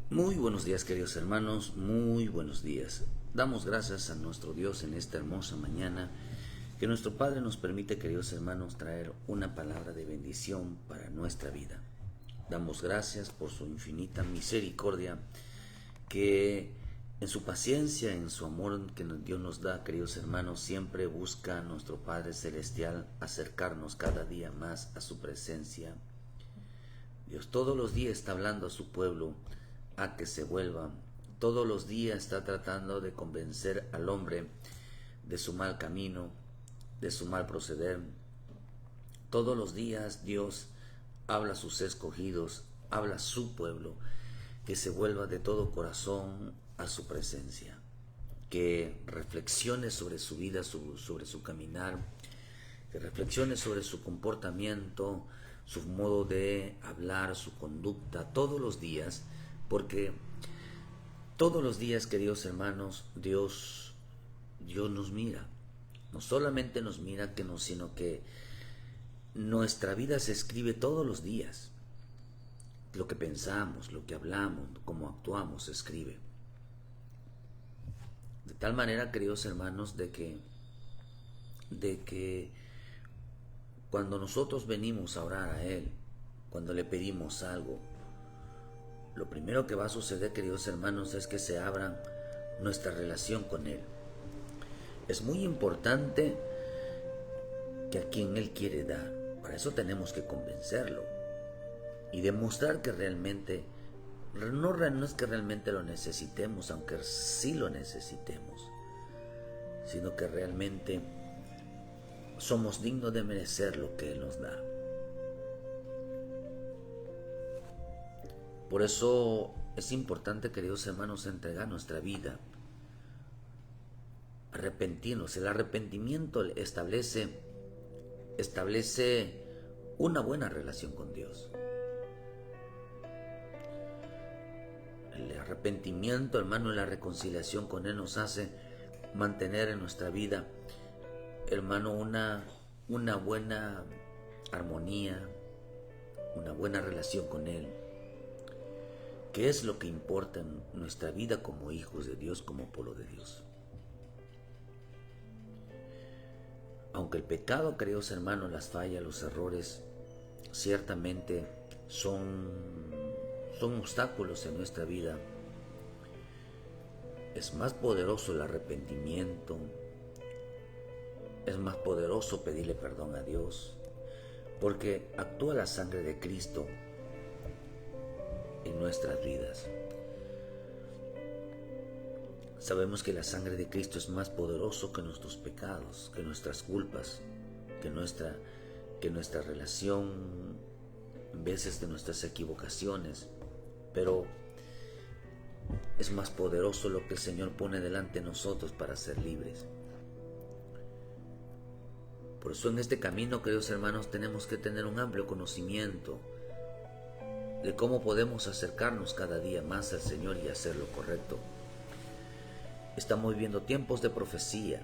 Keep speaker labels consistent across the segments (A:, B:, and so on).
A: Muy buenos días, queridos hermanos, muy buenos días. Damos gracias a nuestro Dios en esta hermosa mañana, que nuestro Padre nos permite, queridos hermanos, traer una palabra de bendición para nuestra vida. Damos gracias por su infinita misericordia, que en su paciencia, en su amor que Dios nos da, queridos hermanos, siempre busca a nuestro Padre Celestial acercarnos cada día más a su presencia. Dios todos los días está hablando a su pueblo a que se vuelva. Todos los días está tratando de convencer al hombre de su mal camino, de su mal proceder. Todos los días Dios habla a sus escogidos, habla a su pueblo, que se vuelva de todo corazón a su presencia, que reflexione sobre su vida, sobre su caminar, que reflexione sobre su comportamiento, su modo de hablar, su conducta, todos los días, porque todos los días, queridos hermanos, Dios nos mira. No solamente nos mira, sino que nuestra vida se escribe todos los días. Lo que pensamos, lo que hablamos, cómo actuamos, se escribe. De tal manera, queridos hermanos, de que cuando nosotros venimos a orar a Él, cuando le pedimos algo, lo primero que va a suceder, queridos hermanos, es que se abra nuestra relación con Él. Es muy importante que a quien Él quiere dar, para eso tenemos que convencerlo y demostrar que realmente, no es que realmente lo necesitemos, aunque sí lo necesitemos, sino que realmente somos dignos de merecer lo que Él nos da. Por eso es importante, queridos hermanos, entregar nuestra vida, arrepentirnos. El arrepentimiento establece una buena relación con Dios. El arrepentimiento, hermano, y la reconciliación con Él nos hace mantener en nuestra vida, hermano, una buena armonía, una buena relación con Él, que es lo que importa en nuestra vida como hijos de Dios, como pueblo de Dios. Aunque el pecado, queridos hermanos, las fallas, los errores, ciertamente son obstáculos en nuestra vida, es más poderoso el arrepentimiento, es más poderoso pedirle perdón a Dios, porque actúa la sangre de Cristo en nuestras vidas. Sabemos que la sangre de Cristo es más poderoso que nuestros pecados, que nuestras culpas, que nuestra relación, en veces de nuestras equivocaciones, pero es más poderoso lo que el Señor pone delante de nosotros para ser libres. Por eso en este camino, queridos hermanos, tenemos que tener un amplio conocimiento de cómo podemos acercarnos cada día más al Señor y hacer lo correcto. Estamos viviendo tiempos de profecía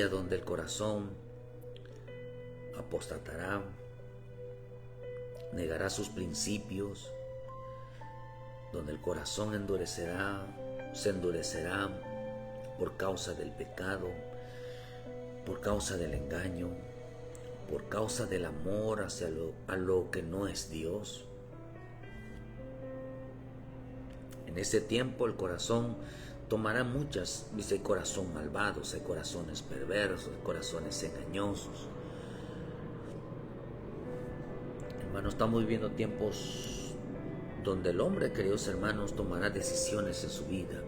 A: donde el corazón apostatará, negará sus principios, donde el corazón se endurecerá por causa del pecado, por causa del engaño, por causa del amor a lo que no es Dios. En ese tiempo el corazón tomará dice, hay corazón malvados, hay corazones perversos, hay corazones engañosos. Hermanos, estamos viviendo tiempos donde el hombre, queridos hermanos, tomará decisiones en su vida.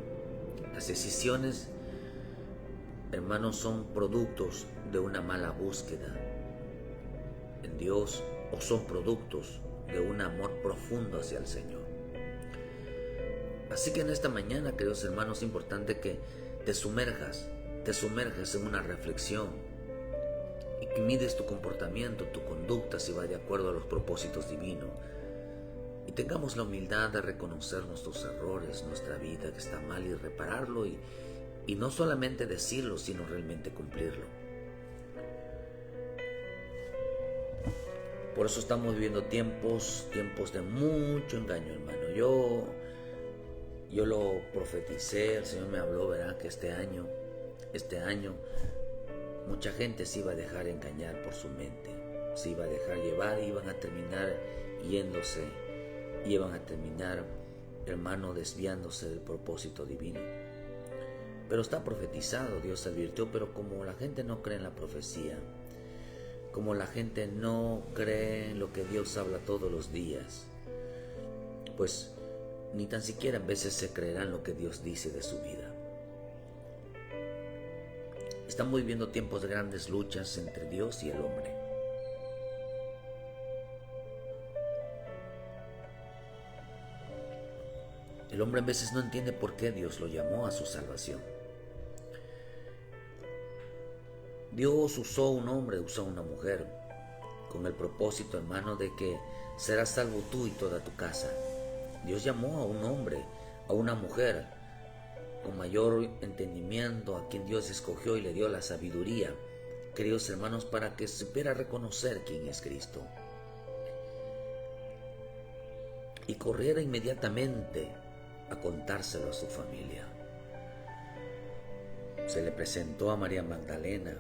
A: Las decisiones, hermanos, son productos de una mala búsqueda en Dios, o son productos de un amor profundo hacia el Señor. Así que en esta mañana, queridos hermanos, es importante que te sumerjas en una reflexión y que mides tu comportamiento, tu conducta, si va de acuerdo a los propósitos divinos, y tengamos la humildad de reconocer nuestros errores, nuestra vida que está mal, y repararlo, y no solamente decirlo, sino realmente cumplirlo. Por eso estamos viviendo tiempos de mucho engaño, hermano. Yo lo profeticé, el Señor me habló, verá, que este año, mucha gente se iba a dejar engañar por su mente, se iba a dejar llevar y iban a terminar yéndose, iban a terminar, hermano, desviándose del propósito divino. Pero está profetizado, Dios advirtió, pero como la gente no cree en la profecía, como la gente no cree en lo que Dios habla todos los días, pues ni tan siquiera a veces se creerán lo que Dios dice de su vida. Estamos viviendo tiempos de grandes luchas entre Dios y el hombre. El hombre a veces no entiende por qué Dios lo llamó a su salvación. Dios usó un hombre, usó una mujer, con el propósito, hermano, de que serás salvo tú y toda tu casa. Dios llamó a un hombre, a una mujer, con mayor entendimiento, a quien Dios escogió y le dio la sabiduría, queridos hermanos, para que supiera reconocer quién es Cristo. Y corriera inmediatamente a contárselo a su familia. Se le presentó a María Magdalena,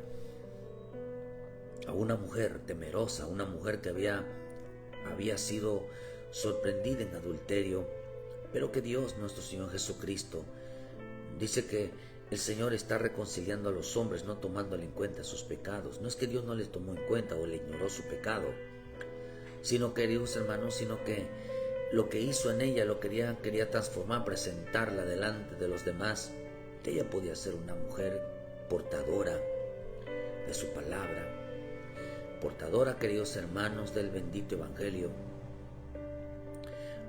A: a una mujer temerosa, una mujer que había sido sorprendida en adulterio, pero que Dios, nuestro Señor Jesucristo, dice que el Señor está reconciliando a los hombres, no tomándole en cuenta sus pecados. No es que Dios no les tomó en cuenta o le ignoró su pecado, sino, queridos hermanos, sino que lo que hizo en ella lo quería transformar, presentarla delante de los demás, que ella podía ser una mujer portadora de su palabra, portadora, queridos hermanos, del bendito evangelio,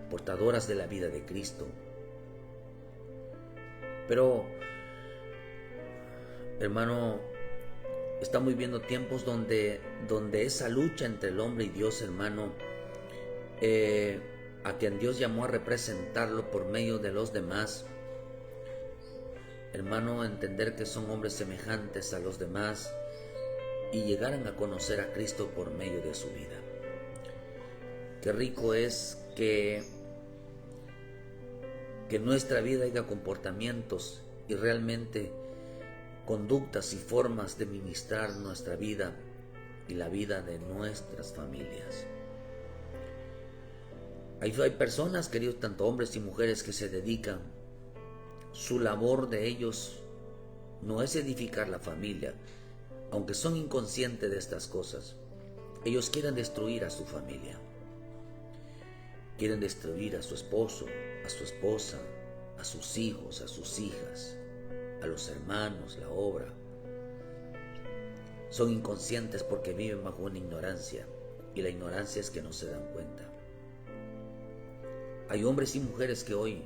A: portadoras de la vida de Cristo. Pero, hermano, estamos viviendo tiempos donde esa lucha entre el hombre y Dios, hermano, a quien Dios llamó a representarlo por medio de los demás, hermano, entender que son hombres semejantes a los demás y llegaran a conocer a Cristo por medio de su vida. Qué rico es que en nuestra vida haya comportamientos y realmente conductas y formas de ministrar nuestra vida y la vida de nuestras familias. Hay personas, queridos, tanto hombres y mujeres, que se dedican, su labor de ellos no es edificar la familia, aunque son inconscientes de estas cosas. Ellos quieren destruir a su familia, quieren destruir a su esposo, a su esposa, a sus hijos, a sus hijas, a los hermanos, la obra. Son inconscientes porque viven bajo una ignorancia, y la ignorancia es que no se dan cuenta. Hay hombres y mujeres que hoy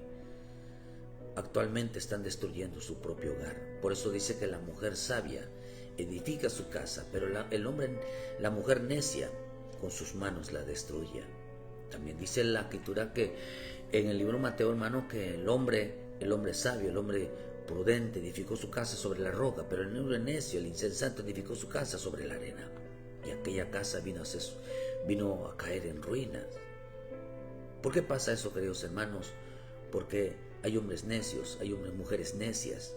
A: actualmente están destruyendo su propio hogar. Por eso dice que la mujer sabia edifica su casa, pero la mujer necia con sus manos la destruye. También dice la escritura que en el libro de Mateo, hermano, que el hombre sabio, el hombre prudente edificó su casa sobre la roca, pero el hombre necio, el insensato, edificó su casa sobre la arena. Y aquella casa vino a caer en ruinas. ¿Por qué pasa eso, queridos hermanos? Porque hay hombres necios, hay mujeres necias,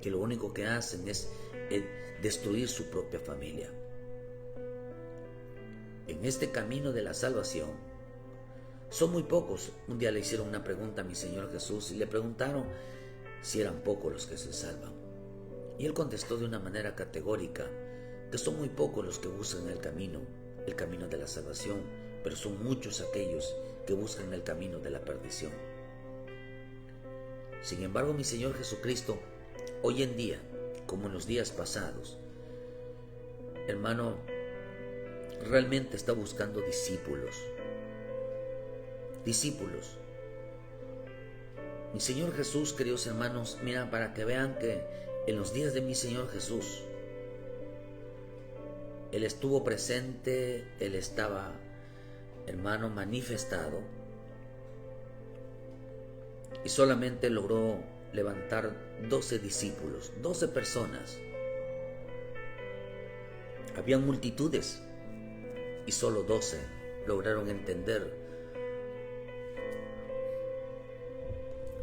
A: que lo único que hacen es destruir su propia familia. En este camino de la salvación, son muy pocos. Un día le hicieron una pregunta a mi Señor Jesús y le preguntaron si eran pocos los que se salvan. Y Él contestó de una manera categórica que son muy pocos los que buscan el camino de la salvación, pero son muchos aquellos que buscan el camino de la perdición. Sin embargo, mi Señor Jesucristo, hoy en día, como en los días pasados, hermano, realmente está buscando discípulos. Mi Señor Jesús, queridos hermanos, mira, para que vean que en los días de mi Señor Jesús, Él estuvo presente, Él estaba, hermano, manifestado, y solamente logró levantar 12 discípulos, 12 personas. Habían multitudes, y solo 12 lograron entender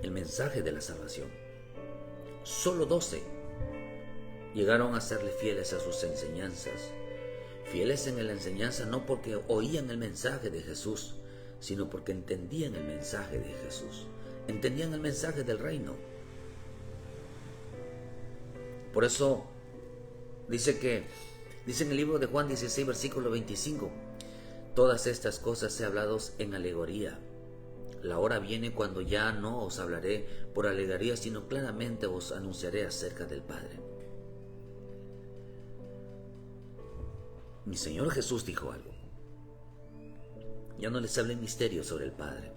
A: el mensaje de la salvación. Solo 12 llegaron a serle fieles a sus enseñanzas. Fieles en la enseñanza no porque oían el mensaje de Jesús, sino porque entendían el mensaje de Jesús. Entendían el mensaje del reino. Por eso dice en el libro de Juan 16, versículo 25, todas estas cosas he hablado en alegoría. La hora viene cuando ya no os hablaré por alegoría, sino claramente os anunciaré acerca del Padre. Mi Señor Jesús dijo algo. Ya no les hablé misterios sobre el Padre.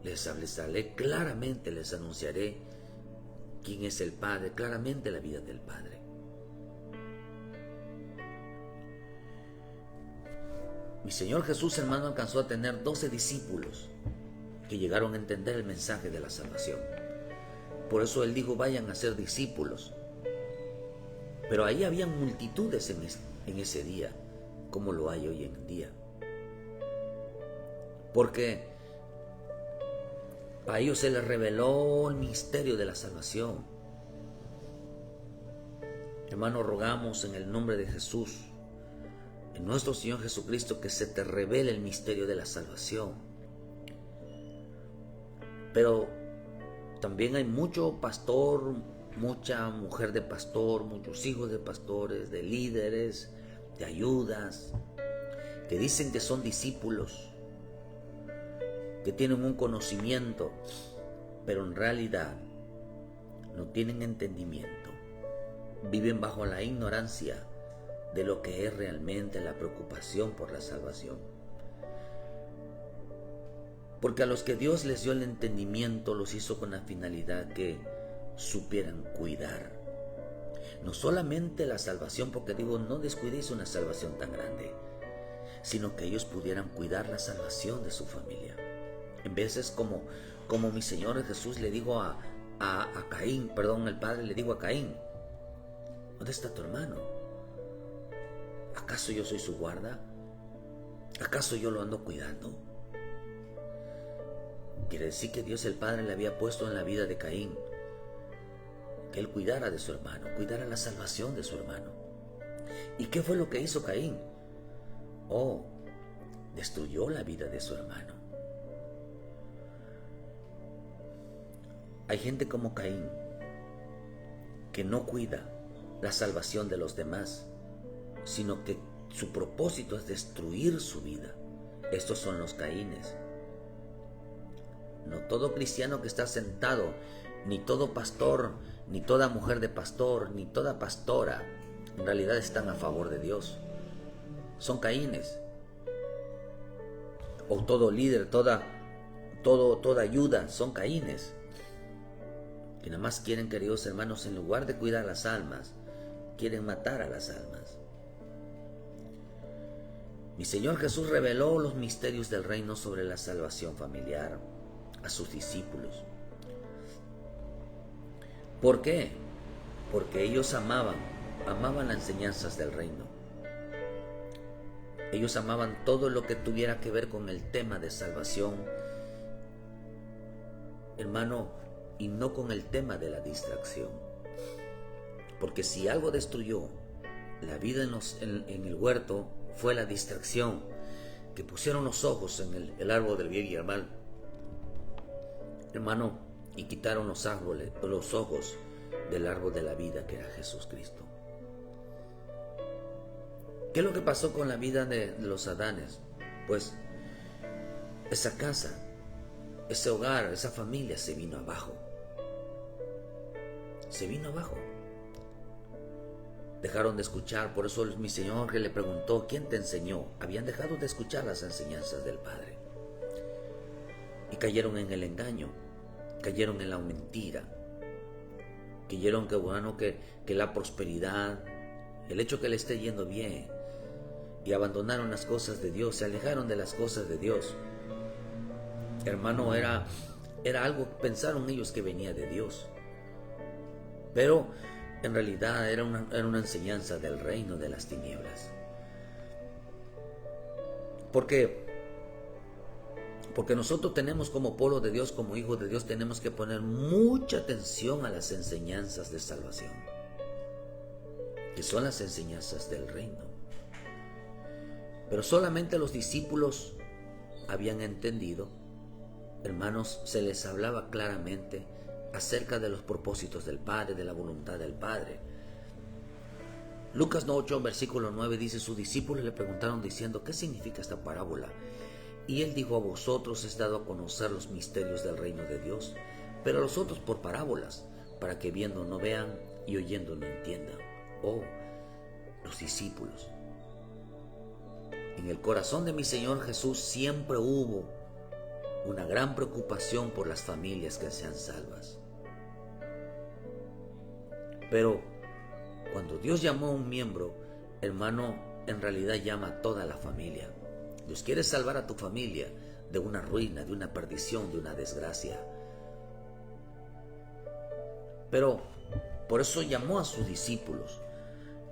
A: Les hablaré claramente, les anunciaré quién es el Padre, claramente la vida del Padre. Mi Señor Jesús, hermano, alcanzó a tener 12 discípulos que llegaron a entender el mensaje de la salvación. Por eso Él dijo, vayan a ser discípulos. Pero ahí había multitudes en ese día, como lo hay hoy en día. Porque a ellos se les reveló el misterio de la salvación. Hermano, rogamos en el nombre de Jesús, en nuestro Señor Jesucristo, que se te revele el misterio de la salvación. Pero también hay mucho pastor, mucha mujer de pastor, muchos hijos de pastores, de líderes, de ayudas, que dicen que son discípulos, que tienen un conocimiento, pero en realidad no tienen entendimiento. Viven bajo la ignorancia de lo que es realmente la preocupación por la salvación. Porque a los que Dios les dio el entendimiento los hizo con la finalidad que supieran cuidar. No solamente la salvación, porque digo, no descuidéis una salvación tan grande, sino que ellos pudieran cuidar la salvación de su familia. En veces como mi Señor Jesús le dijo a Caín, el Padre le dijo a Caín, ¿dónde está tu hermano? ¿Acaso yo soy su guarda? ¿Acaso yo lo ando cuidando? Quiere decir que Dios el Padre le había puesto en la vida de Caín que él cuidara de su hermano, cuidara la salvación de su hermano. ¿Y qué fue lo que hizo Caín? Destruyó la vida de su hermano. Hay gente como Caín que no cuida la salvación de los demás, sino que su propósito es destruir su vida. Estos son los Caínes. No todo cristiano que está sentado, ni todo pastor, ni toda mujer de pastor, ni toda pastora, en realidad están a favor de Dios. Son Caínes. O todo líder, toda ayuda, son Caínes. Que nada más quieren, queridos hermanos, en lugar de cuidar las almas, quieren matar a las almas. Mi Señor Jesús reveló los misterios del reino sobre la salvación familiar a sus discípulos. ¿Por qué? Porque ellos amaban las enseñanzas del reino. Ellos amaban todo lo que tuviera que ver con el tema de salvación, hermano, y no con el tema de la distracción. Porque si algo destruyó la vida en el huerto, fue la distracción, que pusieron los ojos en el árbol del bien y el mal, hermano, y quitaron los ojos del árbol de la vida, que era Jesucristo. ¿Qué es lo que pasó con la vida de los Adanes? Pues esa casa, ese hogar, esa familia se vino abajo. Se vino abajo. Dejaron de escuchar. Por eso mi Señor que le preguntó, ¿quién te enseñó? Habían dejado de escuchar las enseñanzas del Padre y cayeron en el engaño, cayeron en la mentira, cayeron que la prosperidad, el hecho que le esté yendo bien, y abandonaron las cosas de Dios, se alejaron de las cosas de Dios. Hermano, era algo, pensaron ellos que venía de Dios, pero en realidad era una enseñanza del reino de las tinieblas. Porque nosotros tenemos como pueblo de Dios, como hijos de Dios, tenemos que poner mucha atención a las enseñanzas de salvación, que son las enseñanzas del reino. Pero solamente los discípulos habían entendido, hermanos, se les hablaba claramente acerca de los propósitos del Padre, de la voluntad del Padre. Lucas 8, versículo 9 dice: sus discípulos le preguntaron diciendo: ¿qué significa esta parábola? Y él dijo: a vosotros es dado a conocer los misterios del reino de Dios, pero a los otros por parábolas, para que viendo no vean y oyendo no entiendan. Oh, los discípulos. En el corazón de mi Señor Jesús siempre hubo una gran preocupación por las familias que sean salvas. Pero cuando Dios llamó a un miembro, hermano, en realidad llama a toda la familia. Dios quiere salvar a tu familia de una ruina, de una perdición, de una desgracia. Pero por eso llamó a sus discípulos.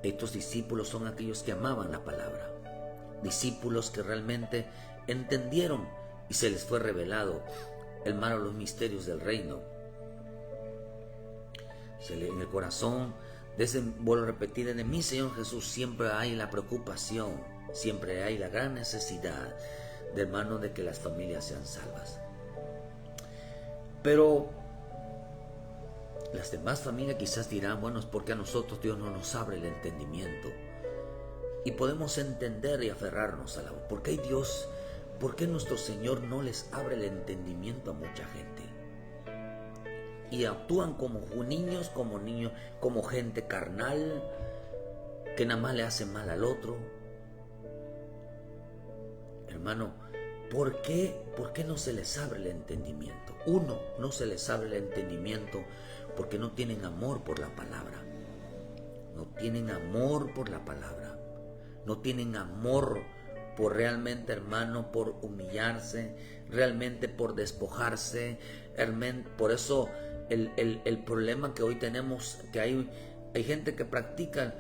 A: Estos discípulos son aquellos que amaban la palabra. Discípulos que realmente entendieron y se les fue revelado, hermano, los misterios del reino. En el corazón de ese, vuelvo a repetir, de mi Señor Jesús siempre hay la preocupación, siempre hay la gran necesidad de, hermano, de que las familias sean salvas. Pero las demás familias quizás dirán: bueno, es porque a nosotros Dios no nos abre el entendimiento. Y podemos entender y aferrarnos a la... ¿Por qué Dios, por qué nuestro Señor no les abre el entendimiento a mucha gente? Y actúan como niños, como gente carnal, que nada más le hace mal al otro. Hermano, ¿por qué no se les abre el entendimiento? Uno, no se les abre el entendimiento porque no tienen amor por la palabra. No tienen amor por la palabra. No tienen amor por realmente, hermano, por humillarse, realmente por despojarse. Por eso el problema que hoy tenemos, que hay gente que practica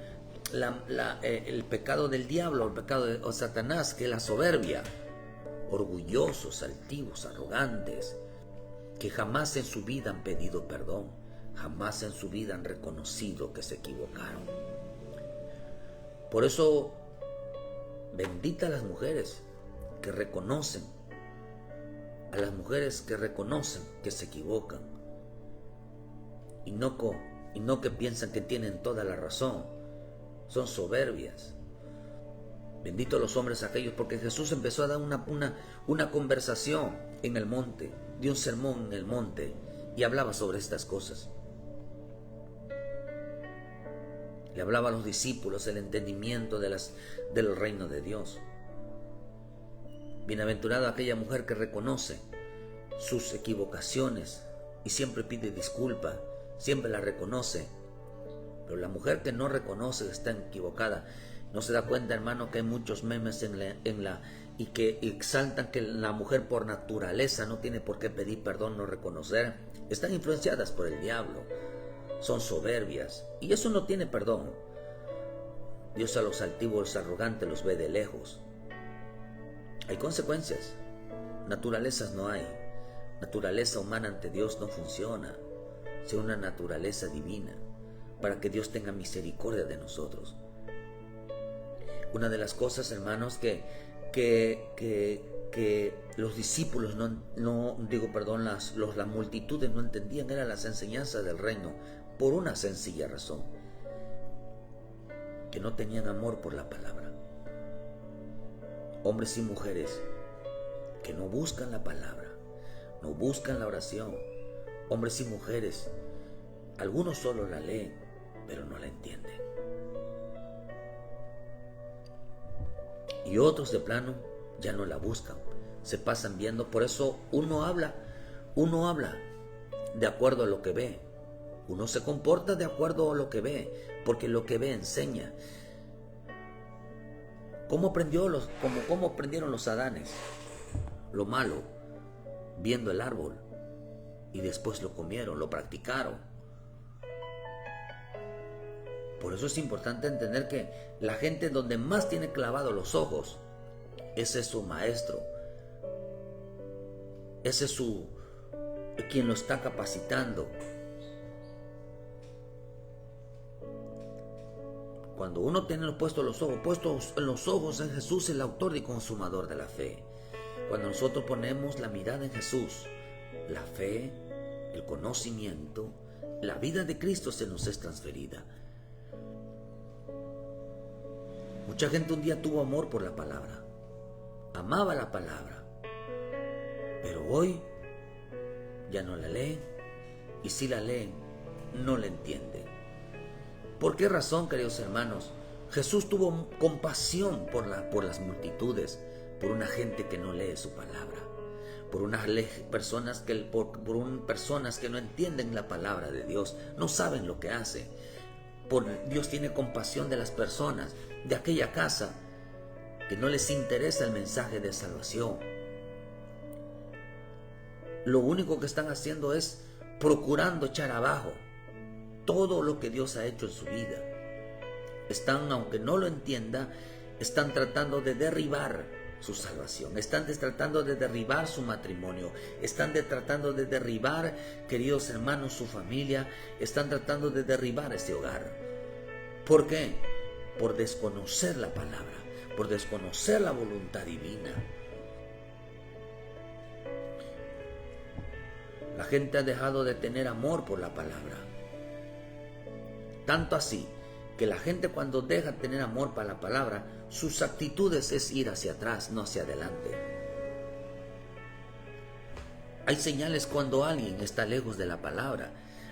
A: el pecado del diablo, el pecado de Satanás, que es la soberbia. Orgullosos, altivos, arrogantes, que jamás en su vida han pedido perdón, jamás en su vida han reconocido que se equivocaron. Por eso, bendita a las mujeres que reconocen, a las mujeres que reconocen que se equivocan y no que piensan que tienen toda la razón, son soberbias. Bendito los hombres aquellos, porque Jesús empezó a dar una conversación en el monte, dio un sermón en el monte y hablaba sobre estas cosas. Le hablaba a los discípulos el entendimiento del reino de Dios. Bienaventurada aquella mujer que reconoce sus equivocaciones y siempre pide disculpa, siempre la reconoce. Pero la mujer que no reconoce que está equivocada, no se da cuenta, hermano, que hay muchos memes y que exaltan que la mujer por naturaleza no tiene por qué pedir perdón, no reconocer. Están influenciadas por el diablo. Son soberbias y eso no tiene perdón. Dios a los altivos, los arrogantes los ve de lejos. Hay consecuencias. Naturalezas no hay. Naturaleza humana ante Dios no funciona. Sea una naturaleza divina para que Dios tenga misericordia de nosotros. Una de las cosas, hermanos, que los discípulos las multitudes no entendían eran las enseñanzas del reino. Por una sencilla razón: que no tenían amor por la palabra. Hombres y mujeres que no buscan la palabra, no buscan la oración. Hombres y mujeres, algunos solo la leen, pero no la entienden. Y otros de plano ya no la buscan, se pasan viendo. Por eso uno habla de acuerdo a lo que ve. Uno se comporta de acuerdo a lo que ve, porque lo que ve enseña. ¿Cómo aprendieron los Adanes lo malo? Viendo el árbol y después lo comieron, lo practicaron. Por eso es importante entender que la gente donde más tiene clavados los ojos ese es su maestro, ese es quien lo está capacitando. Cuando uno tiene puestos en los ojos en Jesús, el autor y consumador de la fe. Cuando nosotros ponemos la mirada en Jesús, la fe, el conocimiento, la vida de Cristo se nos es transferida. Mucha gente un día tuvo amor por la palabra, amaba la palabra, pero hoy ya no la leen, y si la leen, no la entienden. ¿Por qué razón, queridos hermanos? Jesús tuvo compasión por las multitudes, por una gente que no lee su palabra, por personas que no entienden la palabra de Dios, no saben lo que hace. Dios tiene compasión de las personas de aquella casa que no les interesa el mensaje de salvación. Lo único que están haciendo es procurando echar abajo todo lo que Dios ha hecho en su vida. Aunque no lo entienda, están tratando de derribar su salvación, están tratando de derribar su matrimonio, están tratando de derribar, queridos hermanos, su familia, están tratando de derribar ese hogar. ¿Por qué? Por desconocer la palabra, por desconocer la voluntad divina. La gente ha dejado de tener amor por la palabra. Tanto así que la gente, cuando deja de tener amor para la palabra, sus actitudes es ir hacia atrás, no hacia adelante. Hay señales cuando alguien está lejos de la palabra.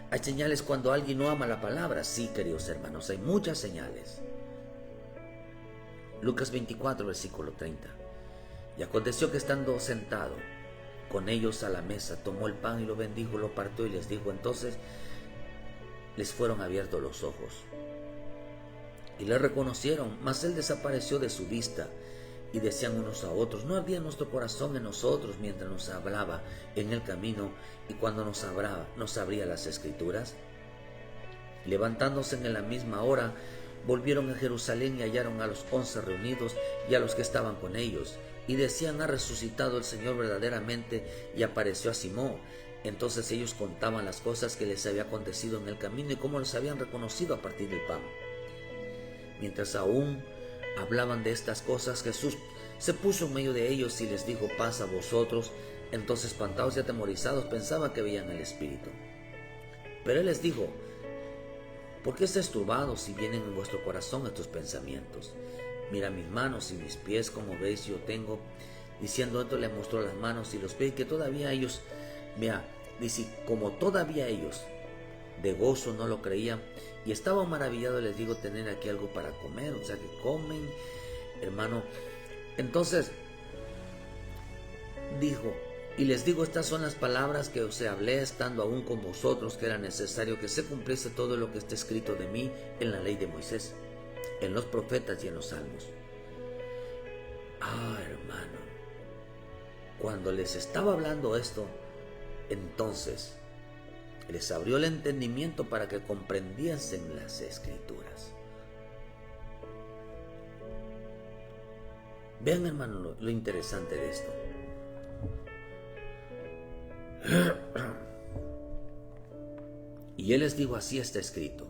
A: Hay señales cuando alguien no ama la palabra. Sí, queridos hermanos, hay muchas señales. Lucas 24, versículo 30. Y aconteció que, estando sentado con ellos a la mesa, tomó el pan y lo bendijo, lo partió y les dijo. Entonces les fueron abiertos los ojos y le reconocieron, mas él desapareció de su vista. Y decían unos a otros: ¿no ardía nuestro corazón en nosotros mientras nos hablaba en el camino y cuando nos abría las Escrituras? Levantándose en la misma hora, volvieron a Jerusalén y hallaron a los 11 reunidos y a los que estaban con ellos, y decían: ha resucitado el Señor verdaderamente y apareció a Simón. Entonces ellos contaban las cosas que les había acontecido en el camino y cómo los habían reconocido a partir del pan. Mientras aún hablaban de estas cosas, Jesús se puso en medio de ellos y les dijo: paz a vosotros. Entonces, espantados y atemorizados, pensaban que veían el Espíritu. Pero él les dijo: ¿por qué estáis turbados si vienen en vuestro corazón estos pensamientos? Mira mis manos y mis pies, como veis yo tengo. Diciendo esto, le mostró las manos y los pies, que todavía ellos, dice, como todavía ellos de gozo no lo creían, y estaban maravillados. Les digo: tener aquí algo para comer. O sea que comen, hermano. Entonces dijo: y les digo, estas son las palabras que os hablé estando aún con vosotros, que era necesario que se cumpliese todo lo que está escrito de mí en la ley de Moisés, en los profetas y en los salmos. Hermano, cuando les estaba hablando esto, entonces les abrió el entendimiento para que comprendiesen las Escrituras. Vean, hermano, lo interesante de esto. Y él les dijo: así está escrito.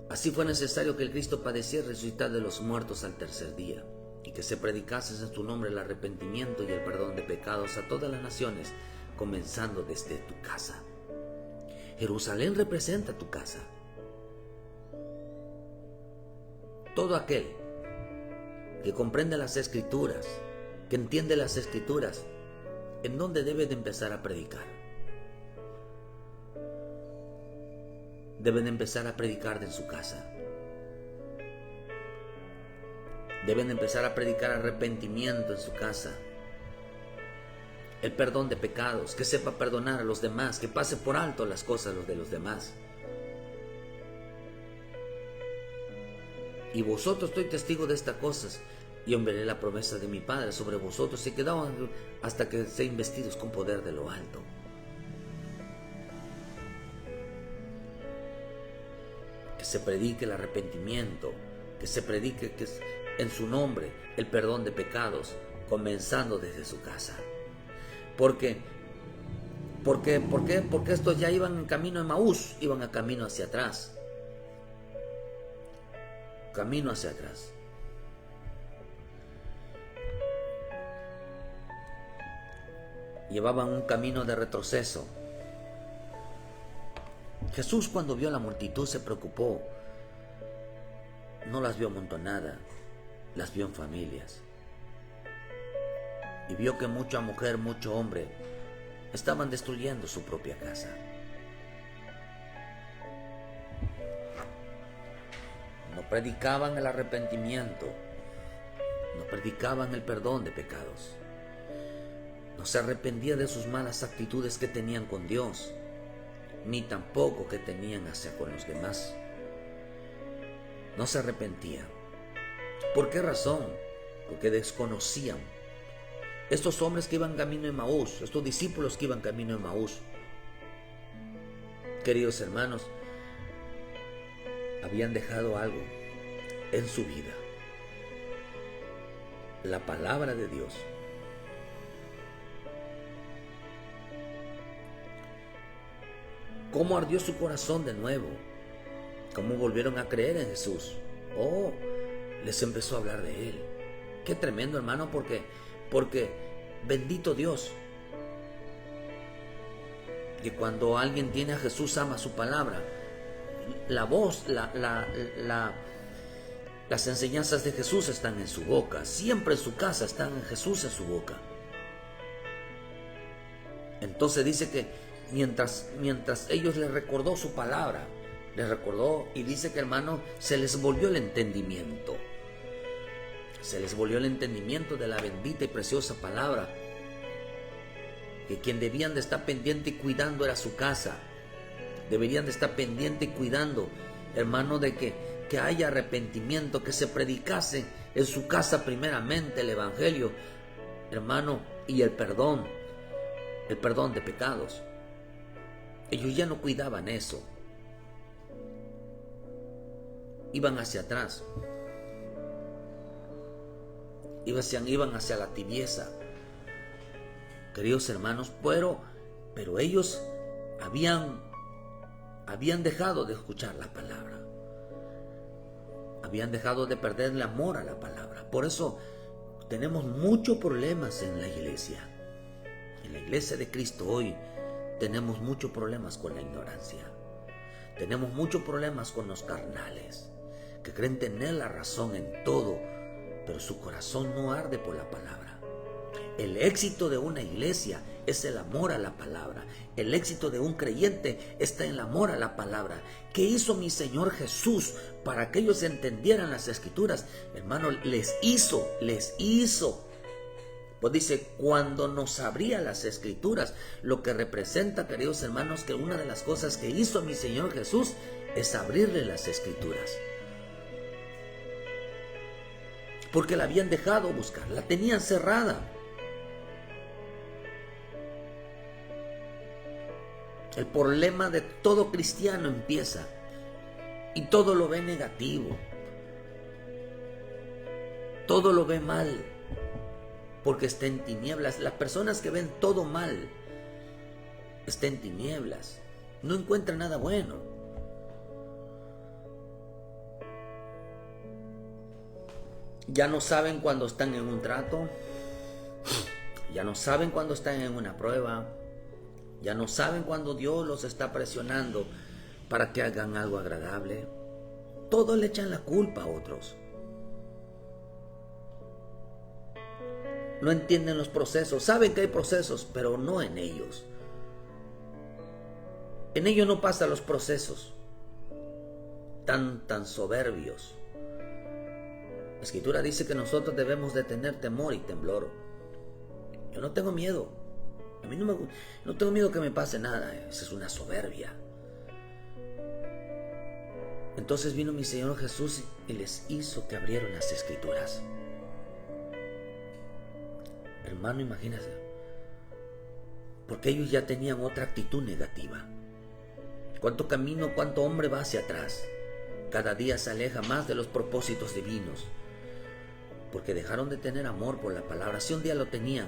A: Así fue necesario que el Cristo padeciera y resucitara de los muertos al tercer día, y que se predicase en su nombre el arrepentimiento y el perdón de pecados a todas las naciones, comenzando desde tu casa. Jerusalén representa tu casa. Todo aquel que comprende las Escrituras, que entiende las Escrituras, ¿en dónde debe de empezar a predicar? Deben empezar a predicar en su casa. Deben empezar a predicar arrepentimiento en su casa. El perdón de pecados, que sepa perdonar a los demás, que pase por alto las cosas de los demás. Y vosotros, estoy testigo de estas cosas, y enviaré la promesa de mi Padre sobre vosotros, y quedaban hasta que sean vestidos con poder de lo alto. Que se predique el arrepentimiento, que se predique en su nombre el perdón de pecados, comenzando desde su casa. ¿Por qué? Porque estos ya iban en camino a Emaús, iban a camino hacia atrás. Camino hacia atrás. Llevaban un camino de retroceso. Jesús, cuando vio a la multitud, se preocupó. No las vio amontonadas, las vio en familias. Y vio que mucha mujer, mucho hombre estaban destruyendo su propia casa. No predicaban el arrepentimiento, no predicaban el perdón de pecados, no se arrepentían de sus malas actitudes que tenían con Dios, ni tampoco que tenían hacia con los demás. No se arrepentían. ¿Por qué razón? Porque desconocían. Estos hombres que iban camino de Emaús, estos discípulos que iban camino de Emaús, queridos hermanos, habían dejado algo en su vida: la palabra de Dios. ¿Cómo ardió su corazón de nuevo? ¿Cómo volvieron a creer en Jesús? Oh, les empezó a hablar de Él. Qué tremendo, hermano, porque bendito Dios, que cuando alguien tiene a Jesús, ama su palabra. La voz, las enseñanzas de Jesús están en su boca. Siempre en su casa están en Jesús en su boca. Entonces dice que mientras ellos les recordó su palabra, les recordó, y dice que, hermano, se les volvió el entendimiento. Se les volvió el entendimiento de la bendita y preciosa palabra. Que quien debían de estar pendiente y cuidando era su casa. Deberían de estar pendiente y cuidando, hermano, de que haya arrepentimiento, que se predicase en su casa primeramente el evangelio, hermano, y el perdón de pecados. Ellos ya no cuidaban eso. Iban hacia atrás. Iban hacia la tibieza. Queridos hermanos, pero ellos habían dejado de escuchar la palabra. Habían dejado de perder el amor a la palabra. Por eso tenemos muchos problemas en la iglesia. En la iglesia de Cristo hoy tenemos muchos problemas con la ignorancia. Tenemos muchos problemas con los carnales, que creen tener la razón en todo, pero su corazón no arde por la palabra. El éxito de una iglesia es el amor a la palabra. El éxito de un creyente está en el amor a la palabra. ¿Qué hizo mi Señor Jesús para que ellos entendieran las Escrituras? Hermano, les hizo. Pues dice, cuando nos abría las Escrituras, lo que representa, queridos hermanos, que una de las cosas que hizo mi Señor Jesús es abrirle las Escrituras. Porque la habían dejado buscar, la tenían cerrada. El problema de todo cristiano empieza y todo lo ve negativo, todo lo ve mal, porque está en tinieblas. Las personas que ven todo mal están en tinieblas, no encuentran nada bueno. Ya no saben cuando están en un trato, ya no saben cuando están en una prueba, ya no saben cuando Dios los está presionando para que hagan algo agradable. Todos le echan la culpa a otros. No entienden los procesos. Saben que hay procesos, pero no en ellos. En ellos no pasan los procesos tan soberbios. La Escritura dice que nosotros debemos de tener temor y temblor. Yo no tengo miedo. A mí no tengo miedo que me pase nada. Esa es una soberbia. Entonces vino mi Señor Jesús y les hizo que abrieran las Escrituras. Hermano, imagínate. Porque ellos ya tenían otra actitud negativa. ¿Cuánto camino, cuánto hombre va hacia atrás? Cada día se aleja más de los propósitos divinos. porque dejaron de tener amor por la palabra. Si un día lo tenían,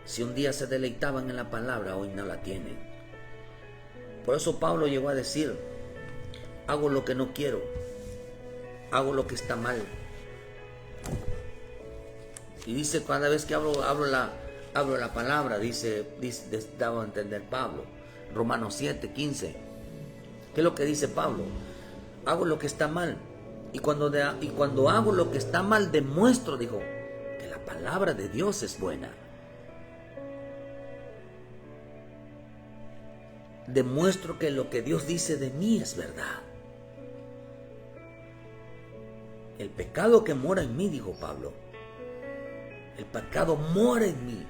A: si un día se deleitaban en la palabra, hoy no la tienen. Por eso Pablo llegó a decir: hago lo que no quiero, hago lo que está mal. Y dice, cada vez que hablo la palabra, dice, daba a entender Pablo, Romanos 7, 15. ¿Qué es lo que dice Pablo? Hago lo que está mal. Y cuando hago lo que está mal, demuestro, dijo, que la palabra de Dios es buena. Demuestro que lo que Dios dice de mí es verdad. El pecado que mora en mí, dijo Pablo, el pecado mora en mí.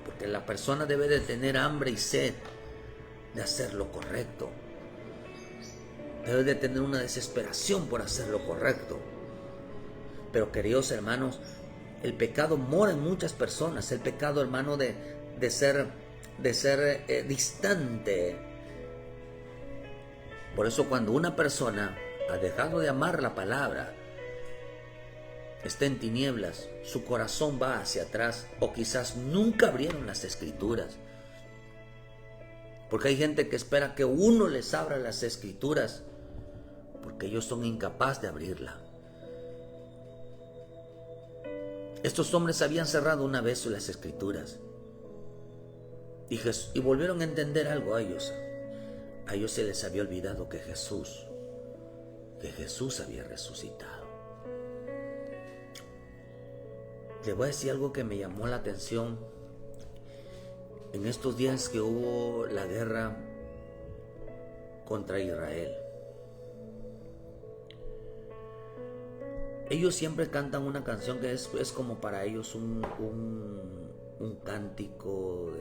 A: Porque la persona debe de tener hambre y sed de hacer lo correcto. Debe de tener una desesperación por hacer lo correcto. Pero, queridos hermanos, el pecado mora en muchas personas. El pecado, hermano, de ser distante. Por eso, cuando una persona ha dejado de amar la palabra, está en tinieblas, su corazón va hacia atrás, o quizás nunca abrieron las escrituras. Porque hay gente que espera que uno les abra las escrituras, porque ellos son incapaces de abrirla. Estos hombres habían cerrado una vez las escrituras y volvieron a entender algo a ellos. A ellos se les había olvidado que Jesús había resucitado. Les voy a decir algo que me llamó la atención. En estos días que hubo la guerra contra Israel, ellos siempre cantan una canción que es como para ellos un cántico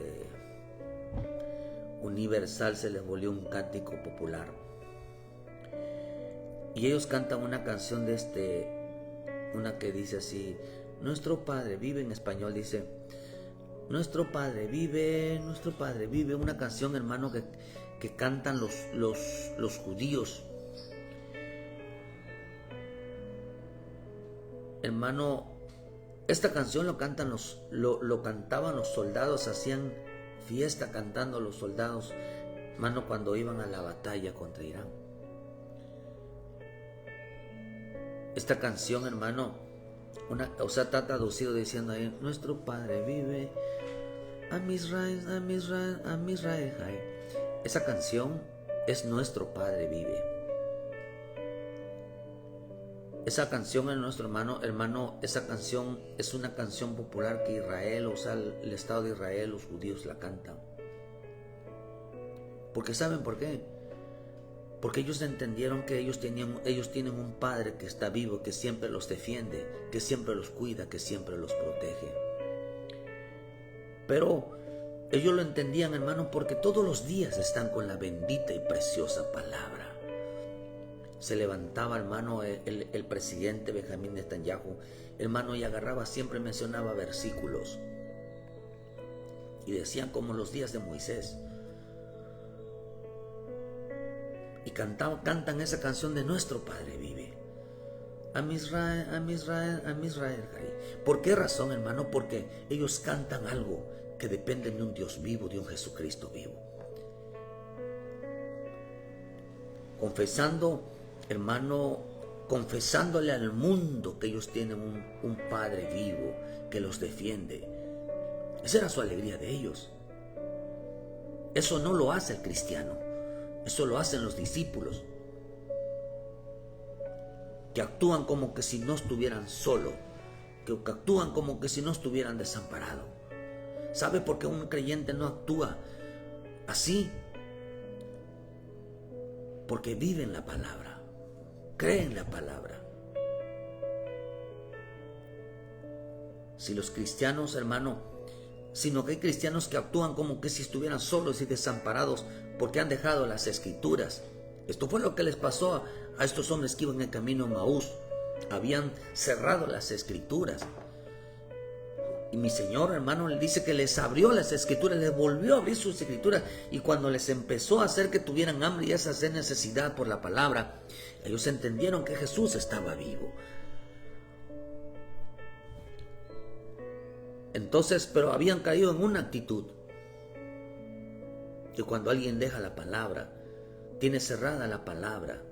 A: universal, se les volvió un cántico popular. Y ellos cantan una canción una que dice así: nuestro Padre vive. En español dice: nuestro Padre vive, una canción, hermano, que cantan los judíos. Hermano, esta canción lo cantaban los soldados, hacían fiesta cantando los soldados, hermano, cuando iban a la batalla contra Irán. Esta canción, hermano, está traducido diciendo ahí: nuestro Padre vive, Am Israel. Esa canción es nuestro Padre vive. Esa canción es nuestro hermano, esa canción es una canción popular que Israel, o sea, el Estado de Israel, los judíos la cantan. Porque ¿saben por qué? Porque ellos entendieron que ellos tienen un Padre que está vivo, que siempre los defiende, que siempre los cuida, que siempre los protege. Pero ellos lo entendían, hermano, porque todos los días están con la bendita y preciosa palabra. Se levantaba, hermano, el presidente Benjamín Netanyahu, hermano, y agarraba, siempre mencionaba versículos. Y decían como los días de Moisés. Y cantan esa canción de nuestro Padre vive. Am Israel. ¿Por qué razón, hermano? Porque ellos cantan algo que depende de un Dios vivo, de un Jesucristo vivo. Confesándole al mundo que ellos tienen un Padre vivo que los defiende. Esa era su alegría de ellos. Eso no lo hace el cristiano, eso lo hacen los discípulos, que actúan como que si no estuvieran solos, que actúan como que si no estuvieran desamparados. ¿Sabe por qué un creyente no actúa así? Porque vive en la palabra, cree en la palabra. Si los cristianos, hermano, sino que hay cristianos que actúan como que si estuvieran solos y desamparados porque han dejado las escrituras. Esto fue lo que les pasó a estos hombres que iban en el camino a Maús. Habían cerrado las escrituras. Y mi Señor, hermano, le dice que les abrió las escrituras, les volvió a abrir sus escrituras. Y cuando les empezó a hacer que tuvieran hambre y esa necesidad por la palabra, ellos entendieron que Jesús estaba vivo. Entonces, pero habían caído en una actitud que cuando alguien deja la palabra, tiene cerrada la palabra,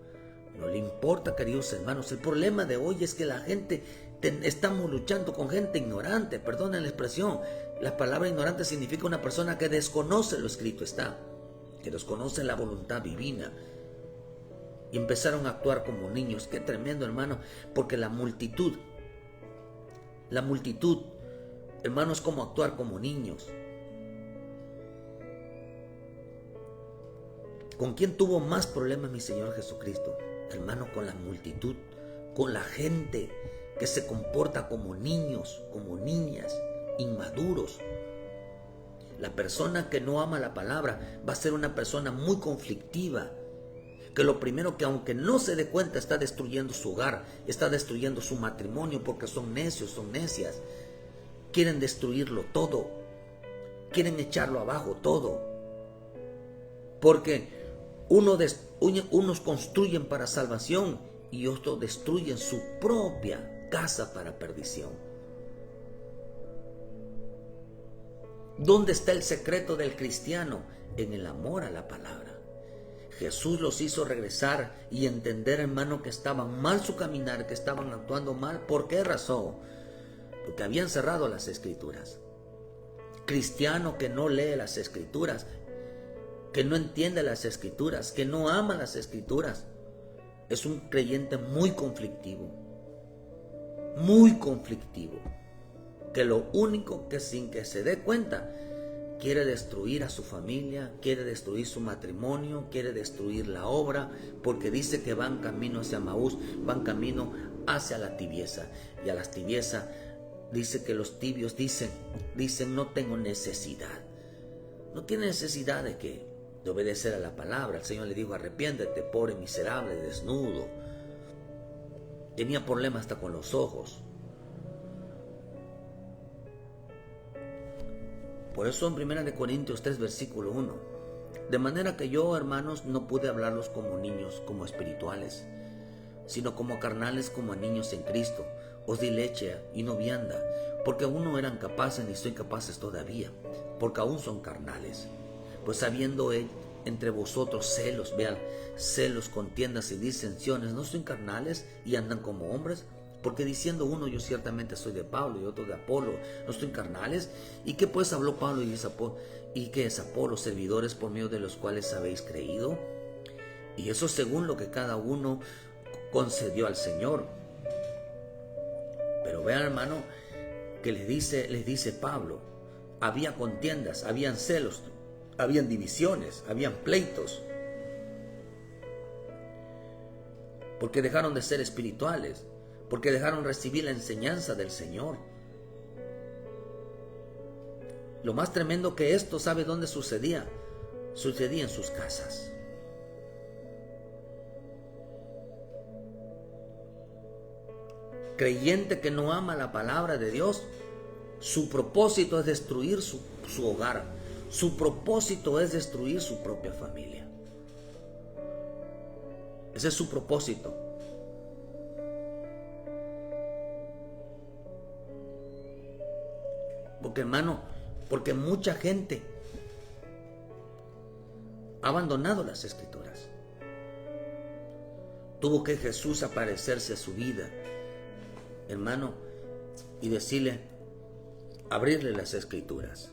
A: no le importa, queridos hermanos. El problema de hoy es que la gente, estamos luchando con gente ignorante, perdonen la expresión. La palabra ignorante significa una persona que desconoce lo escrito está, que desconoce la voluntad divina. Y empezaron a actuar como niños. Qué tremendo, hermano, porque la multitud, hermano, es como actuar como niños. ¿Con quién tuvo más problemas mi Señor Jesucristo? Hermano, con la multitud, con la gente que se comporta como niños, como niñas, inmaduros. La persona que no ama la palabra va a ser una persona muy conflictiva, que lo primero que, aunque no se dé cuenta, está destruyendo su hogar, está destruyendo su matrimonio, porque son necios, son necias. Quieren destruirlo todo, quieren echarlo abajo todo, porque unos construyen para salvación y otros destruyen su propia casa para perdición. ¿Dónde está el secreto del cristiano? En el amor a la palabra. Jesús los hizo regresar y entender, hermano, que estaban mal su caminar, que estaban actuando mal. ¿Por qué razón? Porque habían cerrado las escrituras. Cristiano que no lee las escrituras, que no entiende las escrituras, que no ama las escrituras, es un creyente muy conflictivo, que lo único que, sin que se dé cuenta, quiere destruir a su familia, quiere destruir su matrimonio, quiere destruir la obra, porque dice que van camino hacia Maús, van camino hacia la tibieza. Y a las tibiezas dice que los tibios dicen, no tengo necesidad. No tiene necesidad de qué, de obedecer a la palabra. El Señor le dijo, arrepiéntete, pobre, miserable, desnudo. Tenía problemas hasta con los ojos. Por eso en 1 Corintios 3, versículo 1, de manera que yo, hermanos, no pude hablarlos como niños, como espirituales, sino como carnales, como a niños en Cristo. Os di leche y no vianda, porque aún no eran capaces, ni soy capaces todavía, porque aún son carnales. Pues habiendo entre vosotros celos, vean, celos, contiendas y disensiones, ¿no son carnales y andan como hombres? Porque diciendo uno, yo ciertamente soy de Pablo y otro de Apolo, ¿no estoy carnales? ¿Y qué pues habló Pablo y qué es Apolo? Servidores por medio de los cuales habéis creído. Y eso según lo que cada uno concedió al Señor. Pero vean, hermano, que les dice Pablo, había contiendas, habían celos, habían divisiones, habían pleitos, porque dejaron de ser espirituales, porque dejaron recibir la enseñanza del Señor. Lo más tremendo que esto, ¿sabe dónde sucedía? Sucedía en sus casas. Creyente que no ama la palabra de Dios, su propósito es destruir su hogar. Su propósito es destruir su propia familia. Ese es su propósito. Porque, hermano, porque mucha gente ha abandonado las escrituras. Tuvo que Jesús aparecerse a su vida, hermano, y decirle, abrirle las escrituras.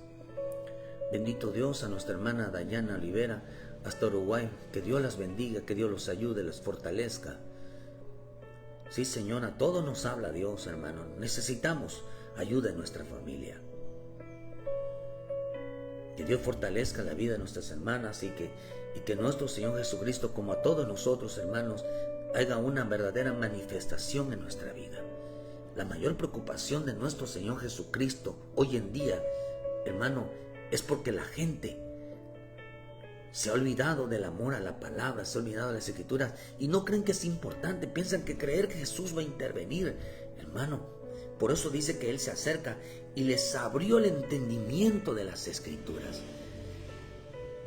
A: Bendito Dios, a nuestra hermana Dayana Olivera, hasta Uruguay, que Dios las bendiga, que Dios los ayude, los fortalezca. Sí, Señor, a todos nos habla Dios, hermano. Necesitamos ayuda en nuestra familia. Que Dios fortalezca la vida de nuestras hermanas y que nuestro Señor Jesucristo, como a todos nosotros, hermanos, haga una verdadera manifestación en nuestra vida. La mayor preocupación de nuestro Señor Jesucristo hoy en día, hermano, es porque la gente se ha olvidado del amor a la palabra, se ha olvidado de las escrituras y no creen que es importante, piensan que creer que Jesús va a intervenir, hermano. Por eso dice que Él se acerca y les abrió el entendimiento de las escrituras.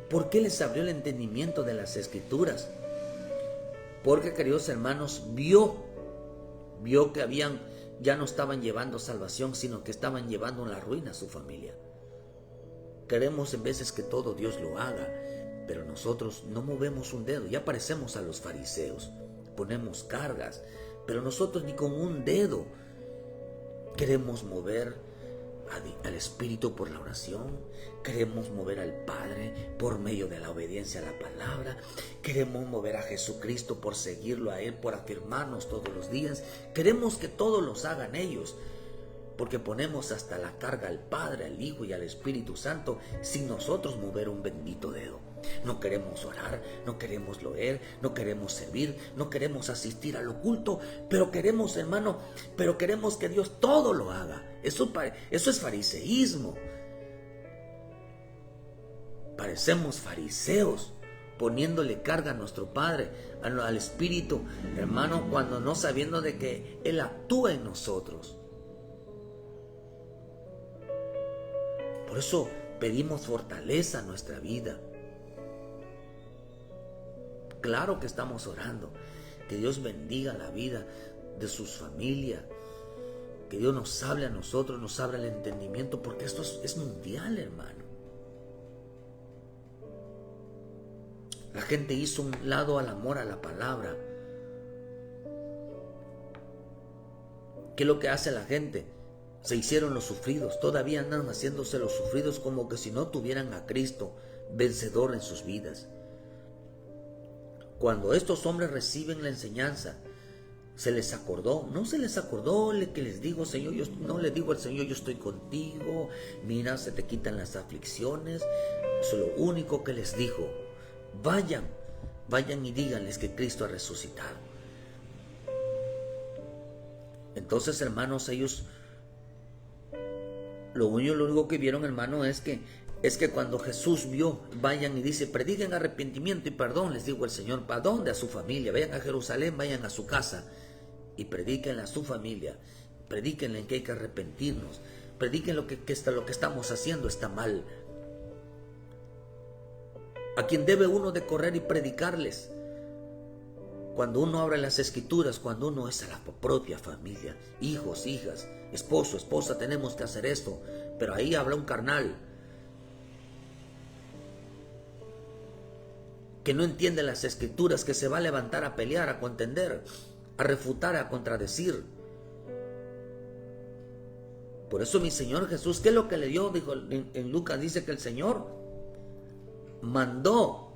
A: ¿Por qué les abrió el entendimiento de las escrituras? Porque, queridos hermanos, vio ya no estaban llevando salvación, sino que estaban llevando la ruina a su familia. Queremos en veces que todo Dios lo haga, pero nosotros no movemos un dedo. Ya parecemos a los fariseos, ponemos cargas, pero nosotros ni con un dedo queremos mover al Espíritu por la oración, queremos mover al Padre por medio de la obediencia a la palabra, queremos mover a Jesucristo por seguirlo a Él, por afirmarnos todos los días, queremos que todos los hagan ellos, porque ponemos hasta la carga al Padre, al Hijo y al Espíritu Santo sin nosotros mover un bendito dedo. No queremos orar, no queremos leer, no queremos servir, no queremos asistir al oculto, pero queremos, hermano, que Dios todo lo haga. Eso es fariseísmo. Parecemos fariseos poniéndole carga a nuestro Padre, al Espíritu, hermano, cuando no sabiendo de que Él actúa en nosotros. Por eso pedimos fortaleza a nuestra vida. Claro que estamos orando, que Dios bendiga la vida de sus familias, que Dios nos hable a nosotros, nos abra el entendimiento, porque esto es mundial, hermano. La gente hizo un lado al amor a la palabra. ¿Qué es lo que hace la gente? Se hicieron los sufridos, todavía andan haciéndose los sufridos como que si no tuvieran a Cristo vencedor en sus vidas. Cuando estos hombres reciben la enseñanza, ¿se les acordó? No se les acordó que les digo, Señor, yo no le digo al Señor, yo estoy contigo, mira, se te quitan las aflicciones. Eso es lo único que les dijo. Vayan y díganles que Cristo ha resucitado. Entonces, hermanos, ellos lo único que vieron, hermano, es que cuando Jesús vio, vayan y dice, prediquen arrepentimiento y perdón, les digo el Señor, ¿para dónde? A su familia, vayan a Jerusalén, vayan a su casa y predíquenle a su familia, predíquenle en que hay que arrepentirnos, prediquen lo que estamos haciendo está mal. A quien debe uno de correr y predicarles, cuando uno abre las escrituras, cuando uno es a la propia familia, hijos, hijas, esposo, esposa, tenemos que hacer esto, pero ahí habla un carnal que no entiende las escrituras, que se va a levantar a pelear, a contender, a refutar, a contradecir. Por eso mi Señor Jesús, ¿qué es lo que le dio? Dijo en Lucas, dice que el Señor mandó,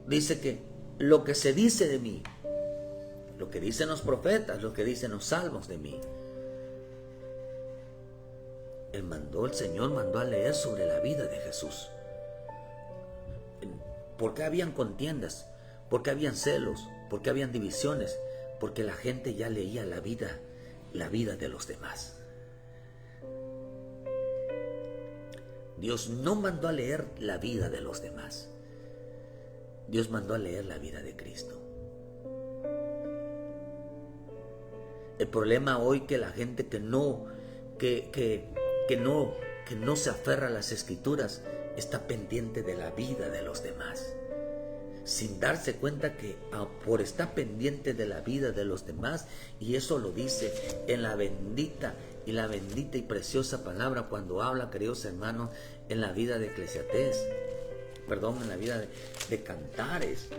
A: dice que lo que se dice de mí, lo que dicen los profetas, lo que dicen los salmos de mí, el Señor mandó a leer sobre la vida de Jesús. ¿Por qué habían contiendas? ¿Por qué habían celos? ¿Por qué habían divisiones? Porque la gente ya leía la vida de los demás. Dios no mandó a leer la vida de los demás. Dios mandó a leer la vida de Cristo. El problema hoy que la gente que no se aferra a las escrituras está pendiente de la vida de los demás, sin darse cuenta que por estar pendiente de la vida de los demás, y eso lo dice en la bendita y preciosa palabra cuando habla, queridos hermanos, en la vida de Eclesiastés, en la vida de Cantares.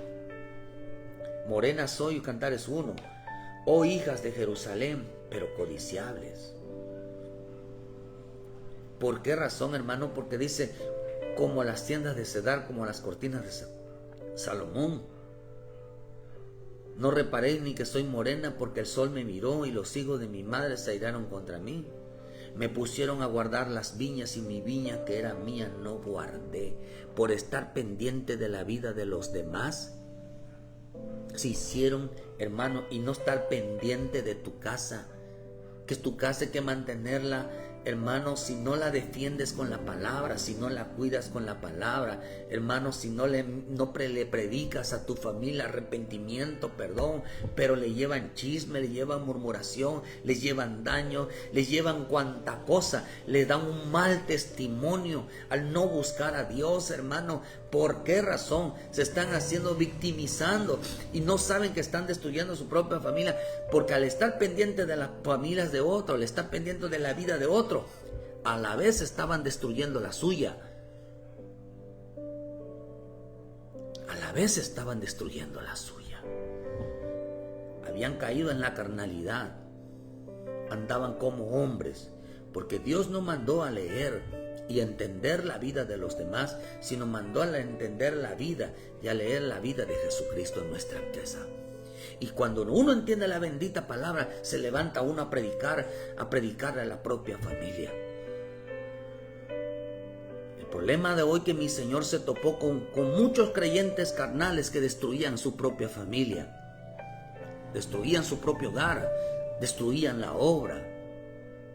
A: Morena soy y Cantares 1. Oh hijas de Jerusalén, pero codiciables. ¿Por qué razón, hermano? Porque dice, como las tiendas de Cedar, como las cortinas de Salomón. No reparéis ni que soy morena, porque el sol me miró y los hijos de mi madre se airaron contra mí. Me pusieron a guardar las viñas y mi viña que era mía no guardé. Por estar pendiente de la vida de los demás, se hicieron, hermano, y no estar pendiente de tu casa. Que tu casa hay que mantenerla, hermano, si no la defiendes con la palabra, si no la cuidas con la palabra, hermano, si no le predicas a tu familia arrepentimiento, perdón, pero le llevan chisme, le llevan murmuración, les llevan daño, les llevan cuanta cosa, le dan un mal testimonio al no buscar a Dios, hermano. ¿Por qué razón se están haciendo victimizando y no saben que están destruyendo su propia familia? Porque al estar pendiente de las familias de otro, al estar pendiente de la vida de otro, a la vez estaban destruyendo la suya. A la vez estaban destruyendo la suya. Habían caído en la carnalidad. Andaban como hombres, porque Dios no mandó a leer y entender la vida de los demás, sino mandó a entender la vida y a leer la vida de Jesucristo en nuestra casa. Y cuando uno entiende la bendita palabra, se levanta uno a predicar a la propia familia. El problema de hoy que mi Señor se topó con muchos creyentes carnales que destruían su propia familia, destruían su propio hogar, destruían la obra.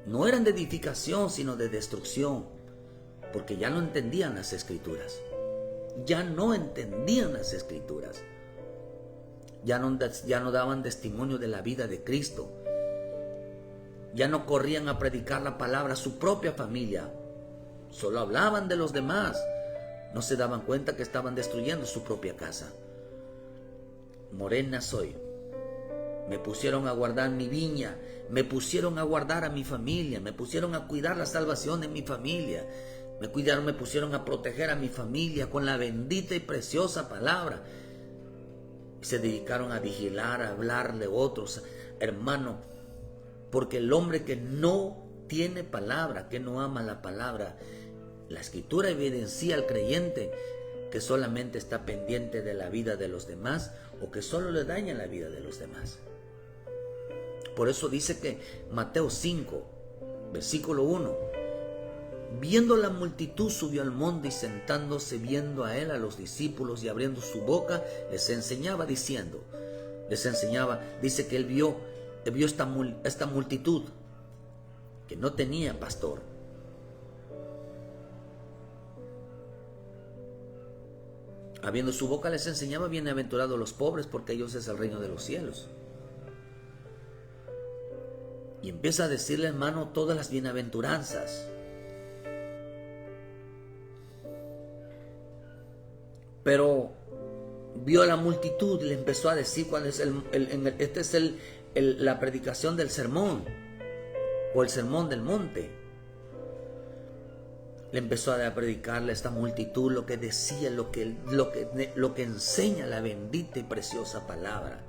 A: No eran de edificación, sino de destrucción. Porque ya no entendían las escrituras. Ya no entendían las escrituras. Ya no daban testimonio de la vida de Cristo. Ya no corrían a predicar la palabra a su propia familia. Solo hablaban de los demás. No se daban cuenta que estaban destruyendo su propia casa. Morena soy. Me pusieron a guardar mi viña. Me pusieron a guardar a mi familia. Me pusieron a cuidar la salvación de mi familia. Me pusieron a proteger a mi familia con la bendita y preciosa palabra. Y se dedicaron a vigilar, a hablarle a otros. Hermano, porque el hombre que no tiene palabra, que no ama la palabra, la escritura evidencia al creyente que solamente está pendiente de la vida de los demás o que solo le daña la vida de los demás. Por eso dice que Mateo 5, versículo 1, viendo la multitud subió al monte y sentándose viendo a él a los discípulos y abriendo su boca les enseñaba diciendo, dice que él vio esta multitud que no tenía pastor. Abriendo su boca les enseñaba, bienaventurados los pobres porque ellos es el reino de los cielos. Y empieza a decirle, hermano, todas las bienaventuranzas. Pero vio a la multitud y le empezó a decir cuál es la predicación del sermón o el sermón del monte. Le empezó a predicarle a esta multitud lo que decía, lo que enseña la bendita y preciosa palabra.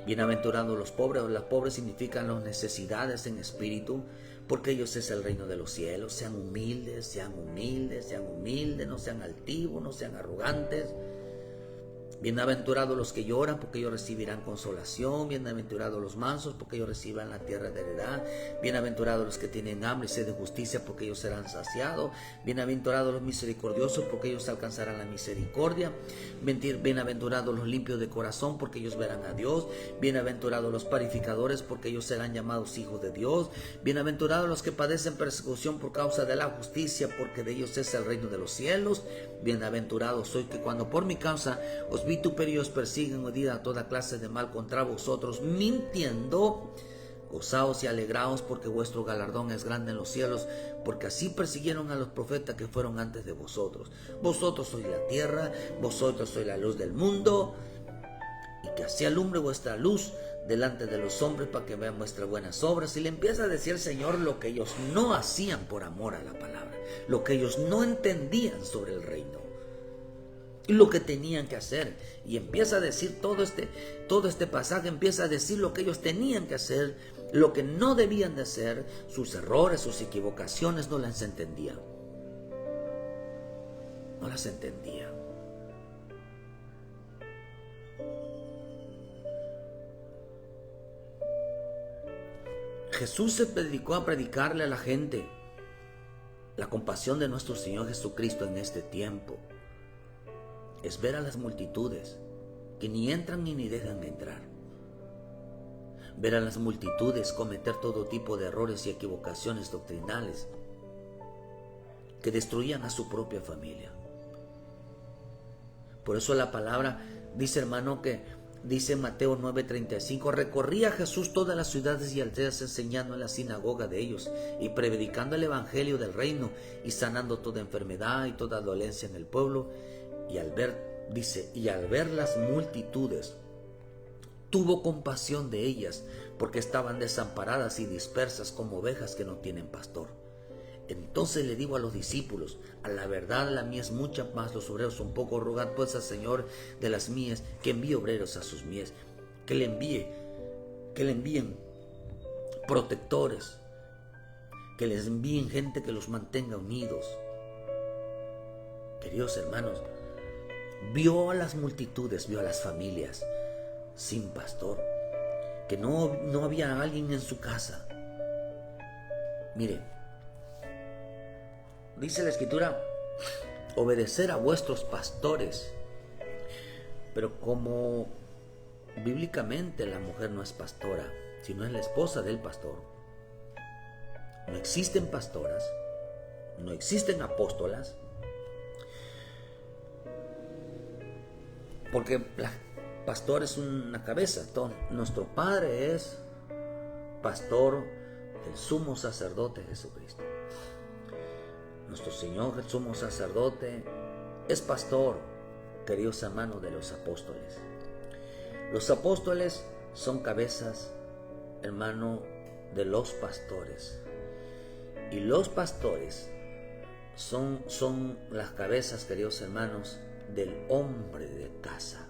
A: Bienaventurados los pobres, o los pobres significan las necesidades en espíritu, porque ellos es el reino de los cielos. Sean humildes, no sean altivos, no sean arrogantes. Bienaventurados los que lloran, porque ellos recibirán consolación. Bienaventurados los mansos, porque ellos recibirán la tierra de heredad. Bienaventurados los que tienen hambre y sed de justicia, porque ellos serán saciados. Bienaventurados los misericordiosos, porque ellos alcanzarán la misericordia. Bienaventurados los limpios de corazón, porque ellos verán a Dios. Bienaventurados los purificadores, porque ellos serán llamados hijos de Dios. Bienaventurados los que padecen persecución por causa de la justicia, porque de ellos es el reino de los cielos. Bienaventurados sois que cuando por mi causa os vituperios persiguen o digan toda clase de mal contra vosotros, mintiendo. Gozaos y alegraos, porque vuestro galardón es grande en los cielos, porque así persiguieron a los profetas que fueron antes de vosotros. Vosotros sois la tierra, vosotros sois la luz del mundo, y que así alumbre vuestra luz delante de los hombres para que vean vuestras buenas obras. Y le empieza a decir el Señor lo que ellos no hacían por amor a la palabra, lo que ellos no entendían sobre el reino y lo que tenían que hacer. Y empieza a decir todo este pasaje, empieza a decir lo que ellos tenían que hacer, lo que no debían de hacer, sus errores, sus equivocaciones. No las entendían. No las entendían. Jesús se dedicó a predicarle a la gente la compasión de nuestro Señor Jesucristo en este tiempo. Es ver a las multitudes que ni entran ni dejan entrar. Ver a las multitudes cometer todo tipo de errores y equivocaciones doctrinales que destruían a su propia familia. Por eso la palabra dice, hermano, que Dice Mateo 9:35, recorría Jesús todas las ciudades y aldeas enseñando en la sinagoga de ellos y predicando el evangelio del reino y sanando toda enfermedad y toda dolencia en el pueblo. Y al ver las multitudes, tuvo compasión de ellas, porque estaban desamparadas y dispersas como ovejas que no tienen pastor. Entonces le digo a los discípulos, a la verdad la mía es mucha, más los obreros son pocos. Rogad pues al Señor de las mías que envíe obreros a sus mies, que le envíen protectores, que les envíen gente que los mantenga unidos. Queridos hermanos, vio a las multitudes, vio a las familias sin pastor, que no había alguien en su casa. Mire, dice la Escritura, obedecer a vuestros pastores. Pero como bíblicamente la mujer no es pastora, sino es la esposa del pastor, no existen pastoras, no existen apóstolas, porque la pastor es una cabeza. Nuestro Padre es pastor, el sumo sacerdote Jesucristo. Nuestro Señor, el sumo sacerdote, es pastor, queridos hermanos, de los apóstoles. Los apóstoles son cabezas, hermano, de los pastores. Y los pastores son las cabezas, queridos hermanos, del hombre de casa.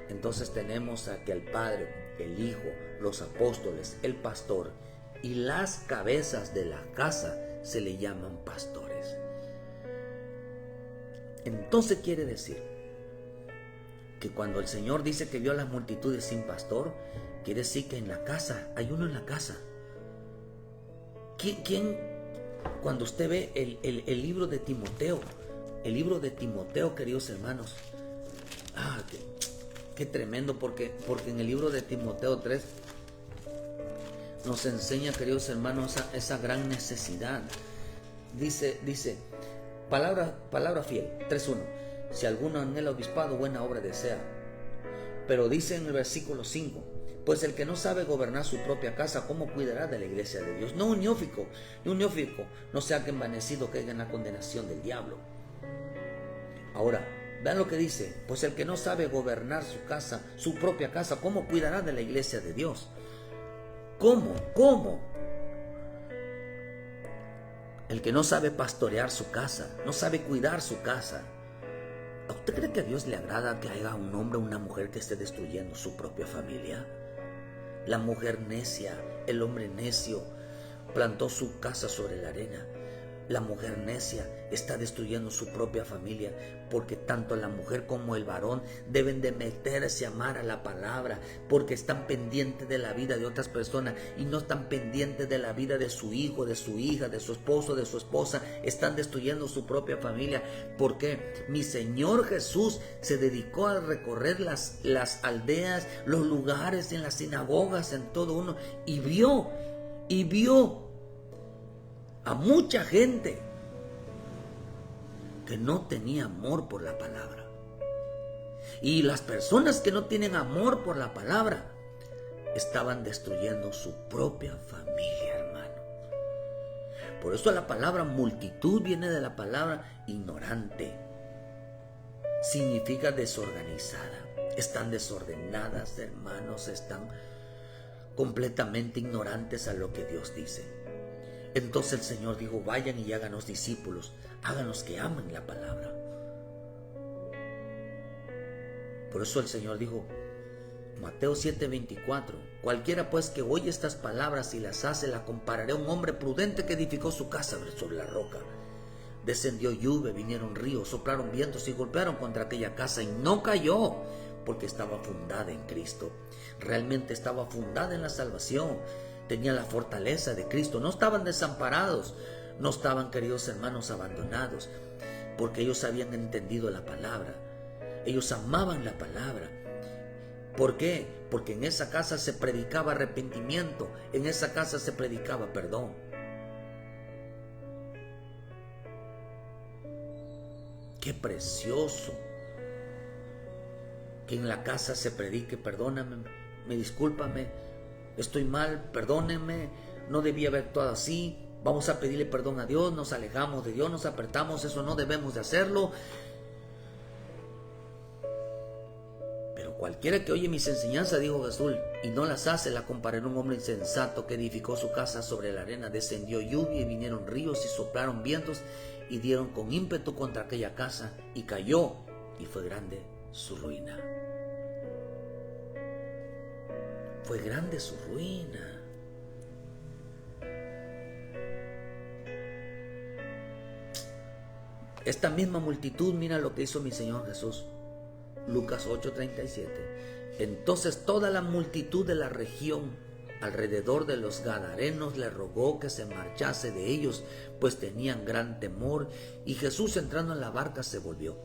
A: Entonces tenemos aquí al Padre, el Hijo, los apóstoles, el pastor, y las cabezas de la casa se le llaman pastores. Entonces quiere decir que cuando el Señor dice que vio a las multitudes sin pastor, quiere decir que en la casa, hay uno en la casa. ¿Quién? Cuando usted ve el libro de Timoteo, queridos hermanos, qué tremendo, porque en el libro de Timoteo 3 nos enseña, queridos hermanos, esa gran necesidad. Dice, palabra fiel, 3:1, si alguno en el obispado buena obra desea. Pero dice en el versículo 5, pues el que no sabe gobernar su propia casa, ¿cómo cuidará de la iglesia de Dios? No un neófito, no sea que envanecido caiga en la condenación del diablo. Ahora, vean lo que dice, pues el que no sabe gobernar su casa, su propia casa, ¿cómo cuidará de la iglesia de Dios? ¿Cómo? El que no sabe pastorear su casa, no sabe cuidar su casa. ¿Usted cree que a Dios le agrada que haya un hombre o una mujer que esté destruyendo su propia familia? La mujer necia, el hombre necio, plantó su casa sobre la arena. La mujer necia está destruyendo su propia familia, porque tanto la mujer como el varón deben de meterse a amar a la palabra, porque están pendientes de la vida de otras personas y no están pendientes de la vida de su hijo, de su hija, de su esposo, de su esposa. Están destruyendo su propia familia. ¿Por qué? Mi Señor Jesús se dedicó a recorrer las aldeas, los lugares, en las sinagogas, en todo uno, y vio a mucha gente que no tenía amor por la palabra. Y las personas que no tienen amor por la palabra estaban destruyendo su propia familia, hermano. Por eso la palabra multitud viene de la palabra ignorante. Significa desorganizada. Están desordenadas, hermanos, están completamente ignorantes a lo que Dios dice. Entonces el Señor dijo, vayan y háganos discípulos, háganos que amen la palabra. Por eso el Señor dijo, Mateo 7:24, cualquiera pues que oye estas palabras y las hace, la compararé a un hombre prudente que edificó su casa sobre la roca. Descendió lluvia, vinieron ríos, soplaron vientos y golpearon contra aquella casa y no cayó, porque estaba fundada en Cristo. Realmente estaba fundada en la salvación. Tenía la fortaleza de Cristo. No estaban desamparados. No estaban, queridos hermanos, abandonados. Porque ellos habían entendido la palabra. Ellos amaban la palabra. ¿Por qué? Porque en esa casa se predicaba arrepentimiento. En esa casa se predicaba perdón. ¡Qué precioso! que en la casa se predique, perdóname, discúlpame, estoy mal, perdóneme, no debía haber actuado así, vamos a pedirle perdón a Dios, nos alejamos de Dios, nos apartamos, eso no debemos de hacerlo. Pero cualquiera que oye mis enseñanzas, dijo Jesús, y no las hace, la compararé a un hombre insensato que edificó su casa sobre la arena, descendió lluvia y vinieron ríos y soplaron vientos y dieron con ímpetu contra aquella casa y cayó, y fue grande su ruina. Fue grande su ruina. Esta misma multitud, mira lo que hizo mi Señor Jesús. Lucas 8:37. Entonces toda la multitud de la región alrededor de los Gadarenos le rogó que se marchase de ellos, pues tenían gran temor, y Jesús, entrando en la barca, se volvió.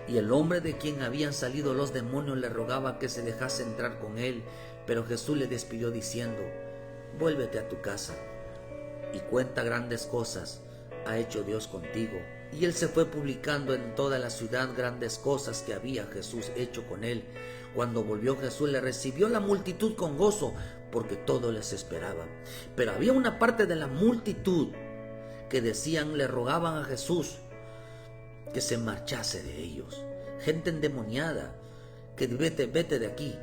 A: Y el hombre de quien habían salido los demonios le rogaba que se dejase entrar con él, pero Jesús le despidió diciendo: vuélvete a tu casa y cuenta grandes cosas ha hecho Dios contigo. Y él se fue publicando en toda la ciudad grandes cosas que había Jesús hecho con él. Cuando volvió Jesús, le recibió la multitud con gozo, porque todos les esperaban. Pero había una parte de la multitud que decían, le rogaban a Jesús que se marchase de ellos. Gente endemoniada, que vete de aquí.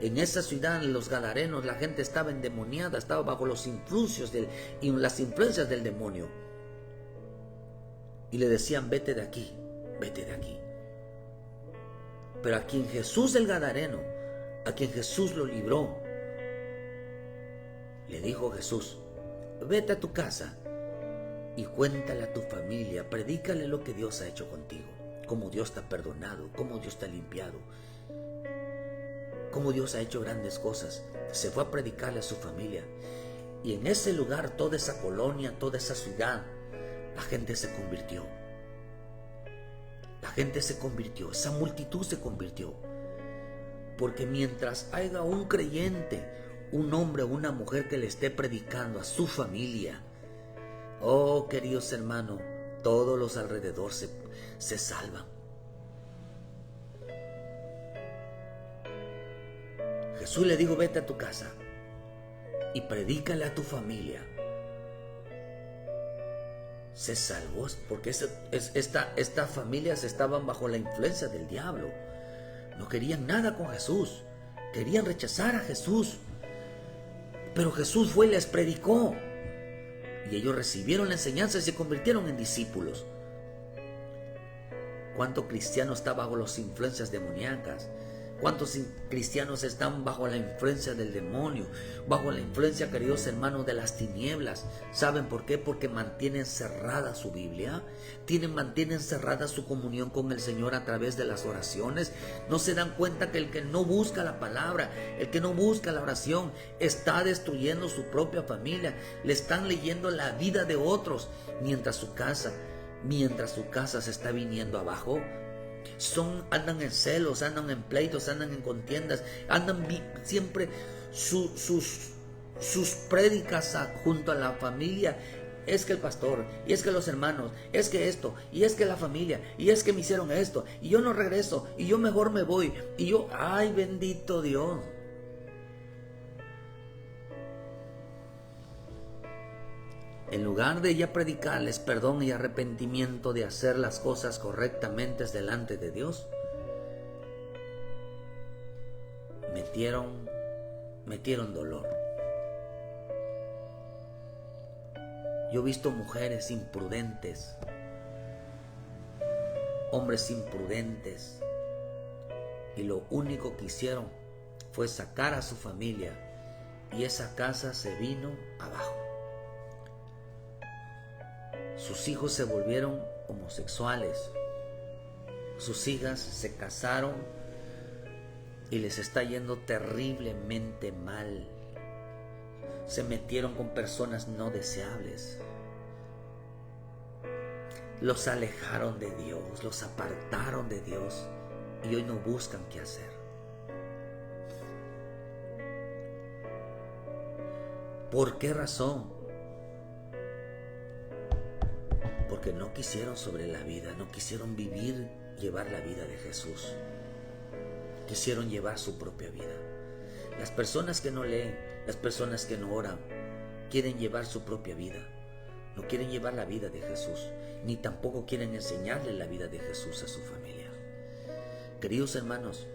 A: En esa ciudad, en los Gadarenos, la gente estaba endemoniada, estaba bajo las influencias del demonio. Y le decían, vete de aquí, vete de aquí. Pero a quien Jesús el Gadareno, a quien Jesús lo libró, le dijo Jesús: vete a tu casa y cuéntale a tu familia, predícale lo que Dios ha hecho contigo, cómo Dios te ha perdonado, cómo Dios te ha limpiado, cómo Dios ha hecho grandes cosas. Se fue a predicarle a su familia. Y en ese lugar, toda esa colonia, toda esa ciudad, la gente se convirtió. La gente se convirtió, esa multitud se convirtió. Porque mientras haya un creyente, un hombre o una mujer que le esté predicando a su familia, oh, queridos hermanos, todos los alrededor se salvan. Jesús le dijo, vete a tu casa y predícale a tu familia. Se salvó porque estas familias estaban bajo la influencia del diablo. No querían nada con Jesús, querían rechazar a Jesús. Pero Jesús fue y les predicó. Y ellos recibieron la enseñanza y se convirtieron en discípulos. ¿Cuántos cristianos están bajo las influencias demoníacas? ¿Cuántos cristianos están bajo la influencia del demonio? Bajo la influencia, queridos hermanos, de las tinieblas. ¿Saben por qué? Porque mantienen cerrada su Biblia. Mantienen cerrada su comunión con el Señor a través de las oraciones. No se dan cuenta que el que no busca la palabra, el que no busca la oración, está destruyendo su propia familia. Le están leyendo la vida de otros mientras su casa se está viniendo abajo. Andan en celos, andan en pleitos, andan en contiendas, andan siempre sus prédicas junto a la familia. Es que el pastor, y es que los hermanos, es que esto, y es que la familia, y es que me hicieron esto, y yo no regreso, y yo mejor me voy, y yo, ay, bendito Dios. En lugar de ella predicarles perdón y arrepentimiento de hacer las cosas correctamente delante de Dios, metieron dolor. Yo he visto mujeres imprudentes, hombres imprudentes, y lo único que hicieron fue sacar a su familia, y esa casa se vino abajo. Sus hijos se volvieron homosexuales. Sus hijas se casaron y les está yendo terriblemente mal. Se metieron con personas no deseables. Los alejaron de Dios, los apartaron de Dios y hoy no buscan qué hacer. ¿Por qué razón? Porque no quisieron sobre la vida, no quisieron llevar la vida de Jesús. quisieron llevar su propia vida. Las personas que no leen, las personas que no oran, quieren llevar su propia vida. No quieren llevar la vida de Jesús, ni tampoco quieren enseñarle la vida de Jesús a su familia. Queridos hermanos,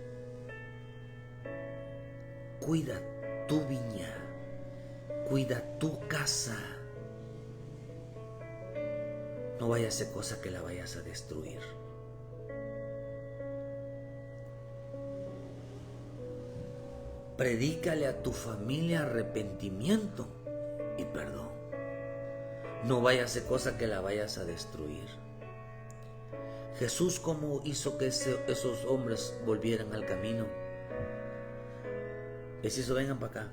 A: cuida tu viña, cuida tu casa. No vaya a ser cosa que la vayas a destruir. Predícale a tu familia arrepentimiento y perdón. No vaya a ser cosa que la vayas a destruir. Jesús, ¿cómo hizo que esos hombres volvieran al camino? Les hizo: vengan para acá,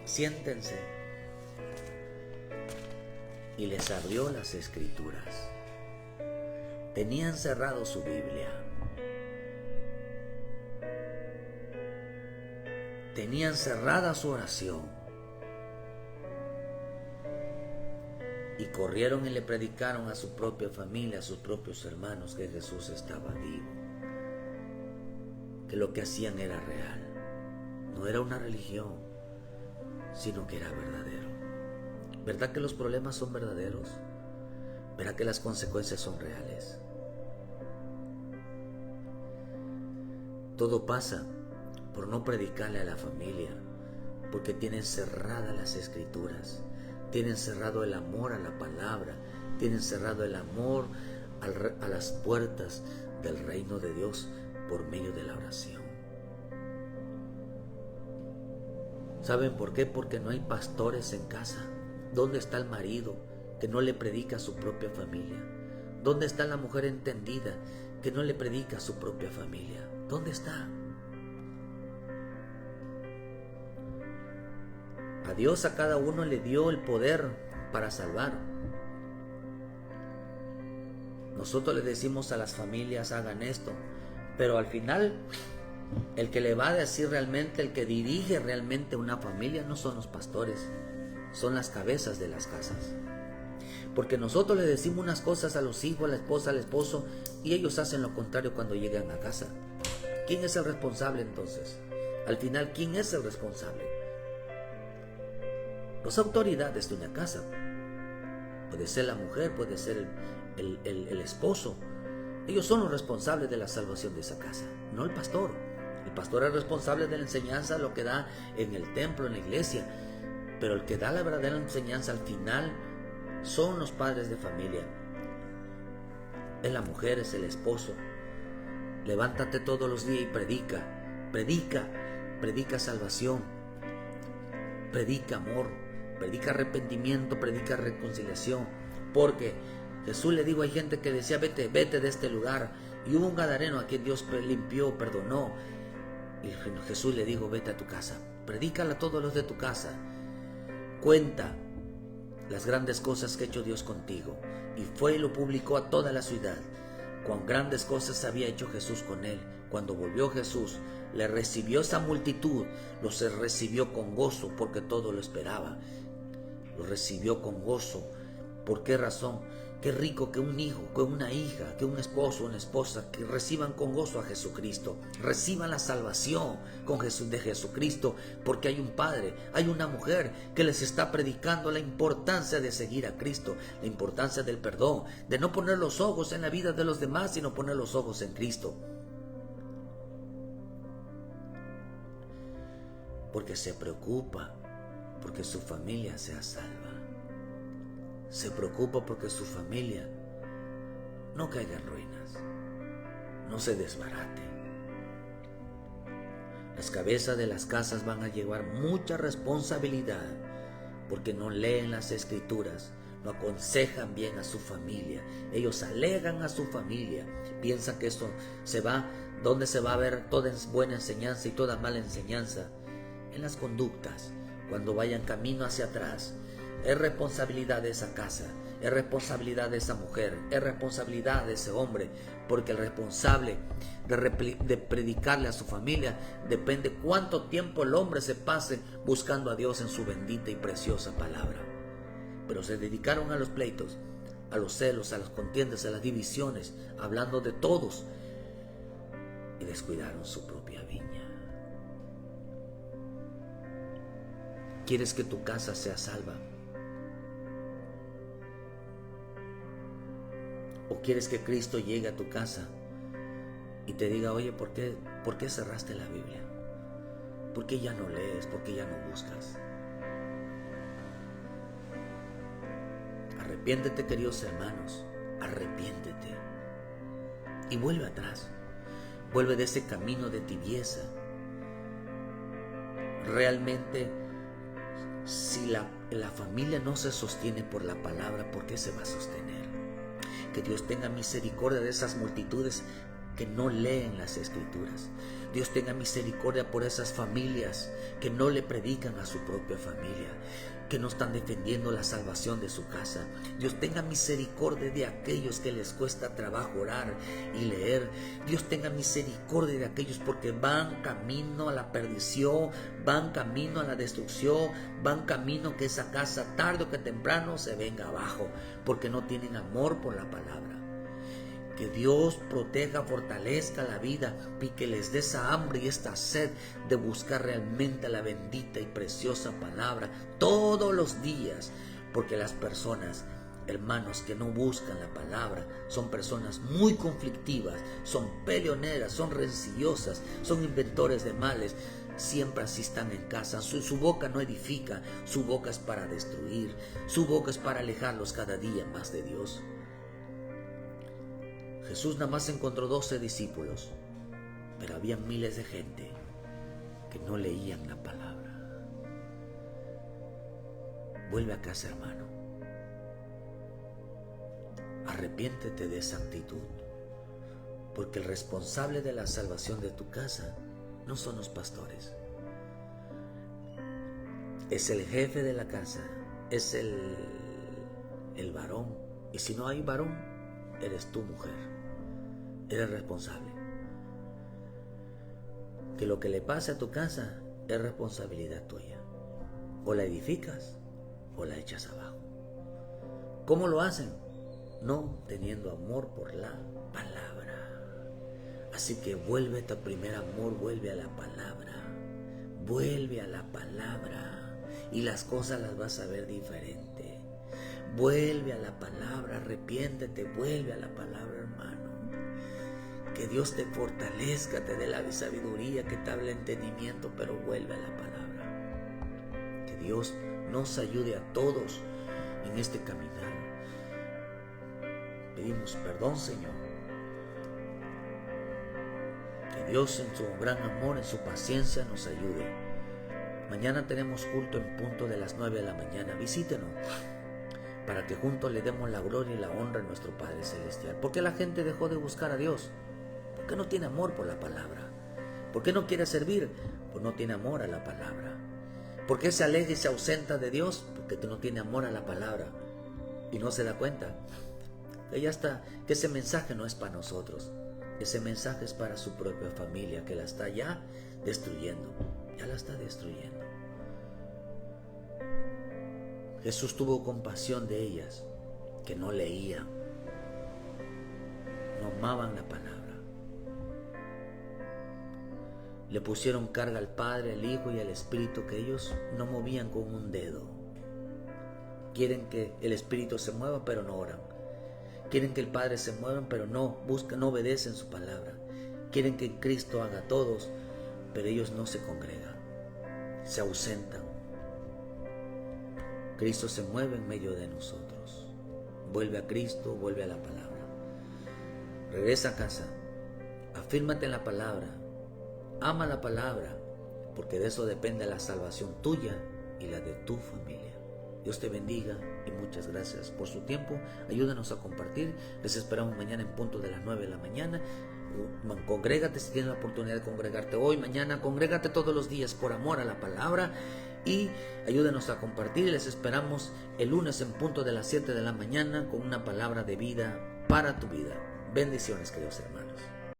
A: siéntense. Y les abrió las Escrituras. Tenían cerrado su Biblia. Tenían cerrada su oración. Y corrieron y le predicaron a su propia familia, a sus propios hermanos, que Jesús estaba vivo. Que lo que hacían era real. No era una religión, sino que era verdadero. ¿Verdad que los problemas son verdaderos? ¿Verdad que las consecuencias son reales? Todo pasa por no predicarle a la familia, porque tienen cerradas las Escrituras, tienen cerrado el amor a la palabra, tienen cerrado el amor a las puertas del reino de Dios por medio de la oración. ¿Saben por qué? Porque no hay pastores en casa. ¿Dónde está el marido que no le predica a su propia familia? ¿Dónde está la mujer entendida que no le predica a su propia familia? ¿Dónde está? A Dios a cada uno le dio el poder para salvar. Nosotros le decimos a las familias: hagan esto, pero al final el que le va a decir realmente, el que dirige realmente una familia, no son los pastores, son las cabezas de las casas. Porque nosotros le decimos unas cosas a los hijos, a la esposa, al esposo, y ellos hacen lo contrario cuando llegan a casa. ¿Quién es el responsable entonces? Al final, ¿quién es el responsable? Las autoridades de una casa. Puede ser la mujer, puede ser el esposo. Ellos son los responsables de la salvación de esa casa, no el pastor. El pastor es responsable de la enseñanza, lo que da en el templo, en la iglesia. Pero el que da la verdadera enseñanza al final son los padres de familia. Es la mujer, es el esposo. Levántate todos los días y predica salvación, predica amor, predica arrepentimiento, predica reconciliación. Porque Jesús le dijo, hay gente que decía: vete de este lugar. Y hubo un gadareno a quien Dios limpió, perdonó. Y Jesús le dijo: vete a tu casa, predícala a todos los de tu casa. Cuenta las grandes cosas que ha hecho Dios contigo. Y fue y lo publicó a toda la ciudad. Cuán grandes cosas había hecho Jesús con él. Cuando volvió Jesús, le recibió esa multitud, los recibió con gozo porque todo lo esperaba. Lo recibió con gozo. ¿Por qué razón? Qué rico que un hijo, que una hija, que un esposo, una esposa, que reciban con gozo a Jesucristo, reciban la salvación de Jesucristo, porque hay un padre, hay una mujer que les está predicando la importancia de seguir a Cristo, la importancia del perdón, de no poner los ojos en la vida de los demás, sino poner los ojos en Cristo. Porque se preocupa porque su familia sea salva. Se preocupa porque su familia no caiga en ruinas, no se desbarate. Las cabezas de las casas van a llevar mucha responsabilidad porque no leen las Escrituras, no aconsejan bien a su familia. Ellos alegan a su familia, piensan que esto se va, ¿dónde se va a ver toda buena enseñanza y toda mala enseñanza? En las conductas, cuando vayan camino hacia atrás. Es responsabilidad de esa casa, es responsabilidad de esa mujer, es responsabilidad de ese hombre, porque el responsable de predicarle a su familia depende cuánto tiempo el hombre se pase buscando a Dios en su bendita y preciosa palabra. Pero se dedicaron a los pleitos, a los celos, a las contiendas, a las divisiones, hablando de todos. y descuidaron su propia viña. ¿Quieres que tu casa sea salva? ¿O quieres que Cristo llegue a tu casa y te diga, oye, ¿por qué cerraste la Biblia? ¿Por qué ya no lees? ¿Por qué ya no buscas? Arrepiéntete, queridos hermanos, arrepiéntete y vuelve atrás. Vuelve de ese camino de tibieza. Realmente, si la familia no se sostiene por la palabra, ¿por qué se va a sostener? Que Dios tenga misericordia de esas multitudes que no leen las Escrituras. Dios tenga misericordia por esas familias que no le predican a su propia familia, que no están defendiendo la salvación de su casa. Dios tenga misericordia de aquellos que les cuesta trabajo orar y leer. Dios tenga misericordia de aquellos porque van camino a la perdición, van camino a la destrucción, van camino que esa casa tarde o que temprano se venga abajo, porque no tienen amor por la palabra. Que Dios proteja, fortalezca la vida y que les dé esa hambre y esta sed de buscar realmente la bendita y preciosa palabra todos los días. Porque las personas, hermanos, que no buscan la palabra son personas muy conflictivas, son peleoneras, son rencillosas, son inventores de males. Siempre así están en casa. Su boca no edifica, su boca es para destruir, su boca es para alejarlos cada día más de Dios. Jesús nada más encontró 12 discípulos, pero había miles de gente que no leían la palabra. Vuelve a casa, hermano. Arrepiéntete de esa actitud, porque el responsable de la salvación de tu casa no son los pastores. Es el jefe de la casa, es el varón. Y si no hay varón, eres tu mujer. Eres responsable. Que lo que le pase a tu casa es responsabilidad tuya. O la edificas o la echas abajo. ¿Cómo lo hacen? No teniendo amor por la palabra. Así que vuelve a tu primer amor, vuelve a la palabra. Vuelve a la palabra y las cosas las vas a ver diferente. Vuelve a la palabra, arrepiéntete, vuelve a la palabra, hermano. Que Dios te fortalezca, te dé la sabiduría, que te hable entendimiento, pero vuelve a la palabra. Que Dios nos ayude a todos en este caminar. Pedimos perdón, Señor. Que Dios en su gran amor, en su paciencia nos ayude. Mañana tenemos culto en punto de las 9 de la mañana. Visítenos para que juntos le demos la gloria y la honra a nuestro Padre Celestial. ¿Por qué la gente dejó de buscar a Dios? Porque no tiene amor por la palabra. ¿Por qué no quiere servir? Pues no tiene amor a la palabra. ¿Por qué se aleja y se ausenta de Dios? Porque no tiene amor a la palabra y no se da cuenta que ya está, que ese mensaje no es para nosotros. Ese mensaje es para su propia familia, que la está ya destruyendo. Ya la está destruyendo. Jesús tuvo compasión de ellas, que no leían, no amaban la palabra. Le pusieron carga al Padre, al Hijo y al Espíritu, que ellos no movían con un dedo. Quieren que el Espíritu se mueva, pero no oran. Quieren que el Padre se mueva, pero no buscan, no obedecen su palabra. Quieren que Cristo haga todos, pero ellos no se congregan, se ausentan. Cristo se mueve en medio de nosotros. Vuelve a Cristo, vuelve a la palabra. Regresa a casa, afírmate en la palabra, ama la palabra, porque de eso depende la salvación tuya y la de tu familia. Dios te bendiga y muchas gracias por su tiempo. Ayúdanos a compartir. Les esperamos mañana en punto de las 9 de la mañana. Congrégate si tienes la oportunidad de congregarte hoy, mañana. Congrégate todos los días por amor a la palabra y ayúdanos a compartir. Les esperamos el lunes en punto de las 7 de la mañana con una palabra de vida para tu vida. Bendiciones, queridos hermanos.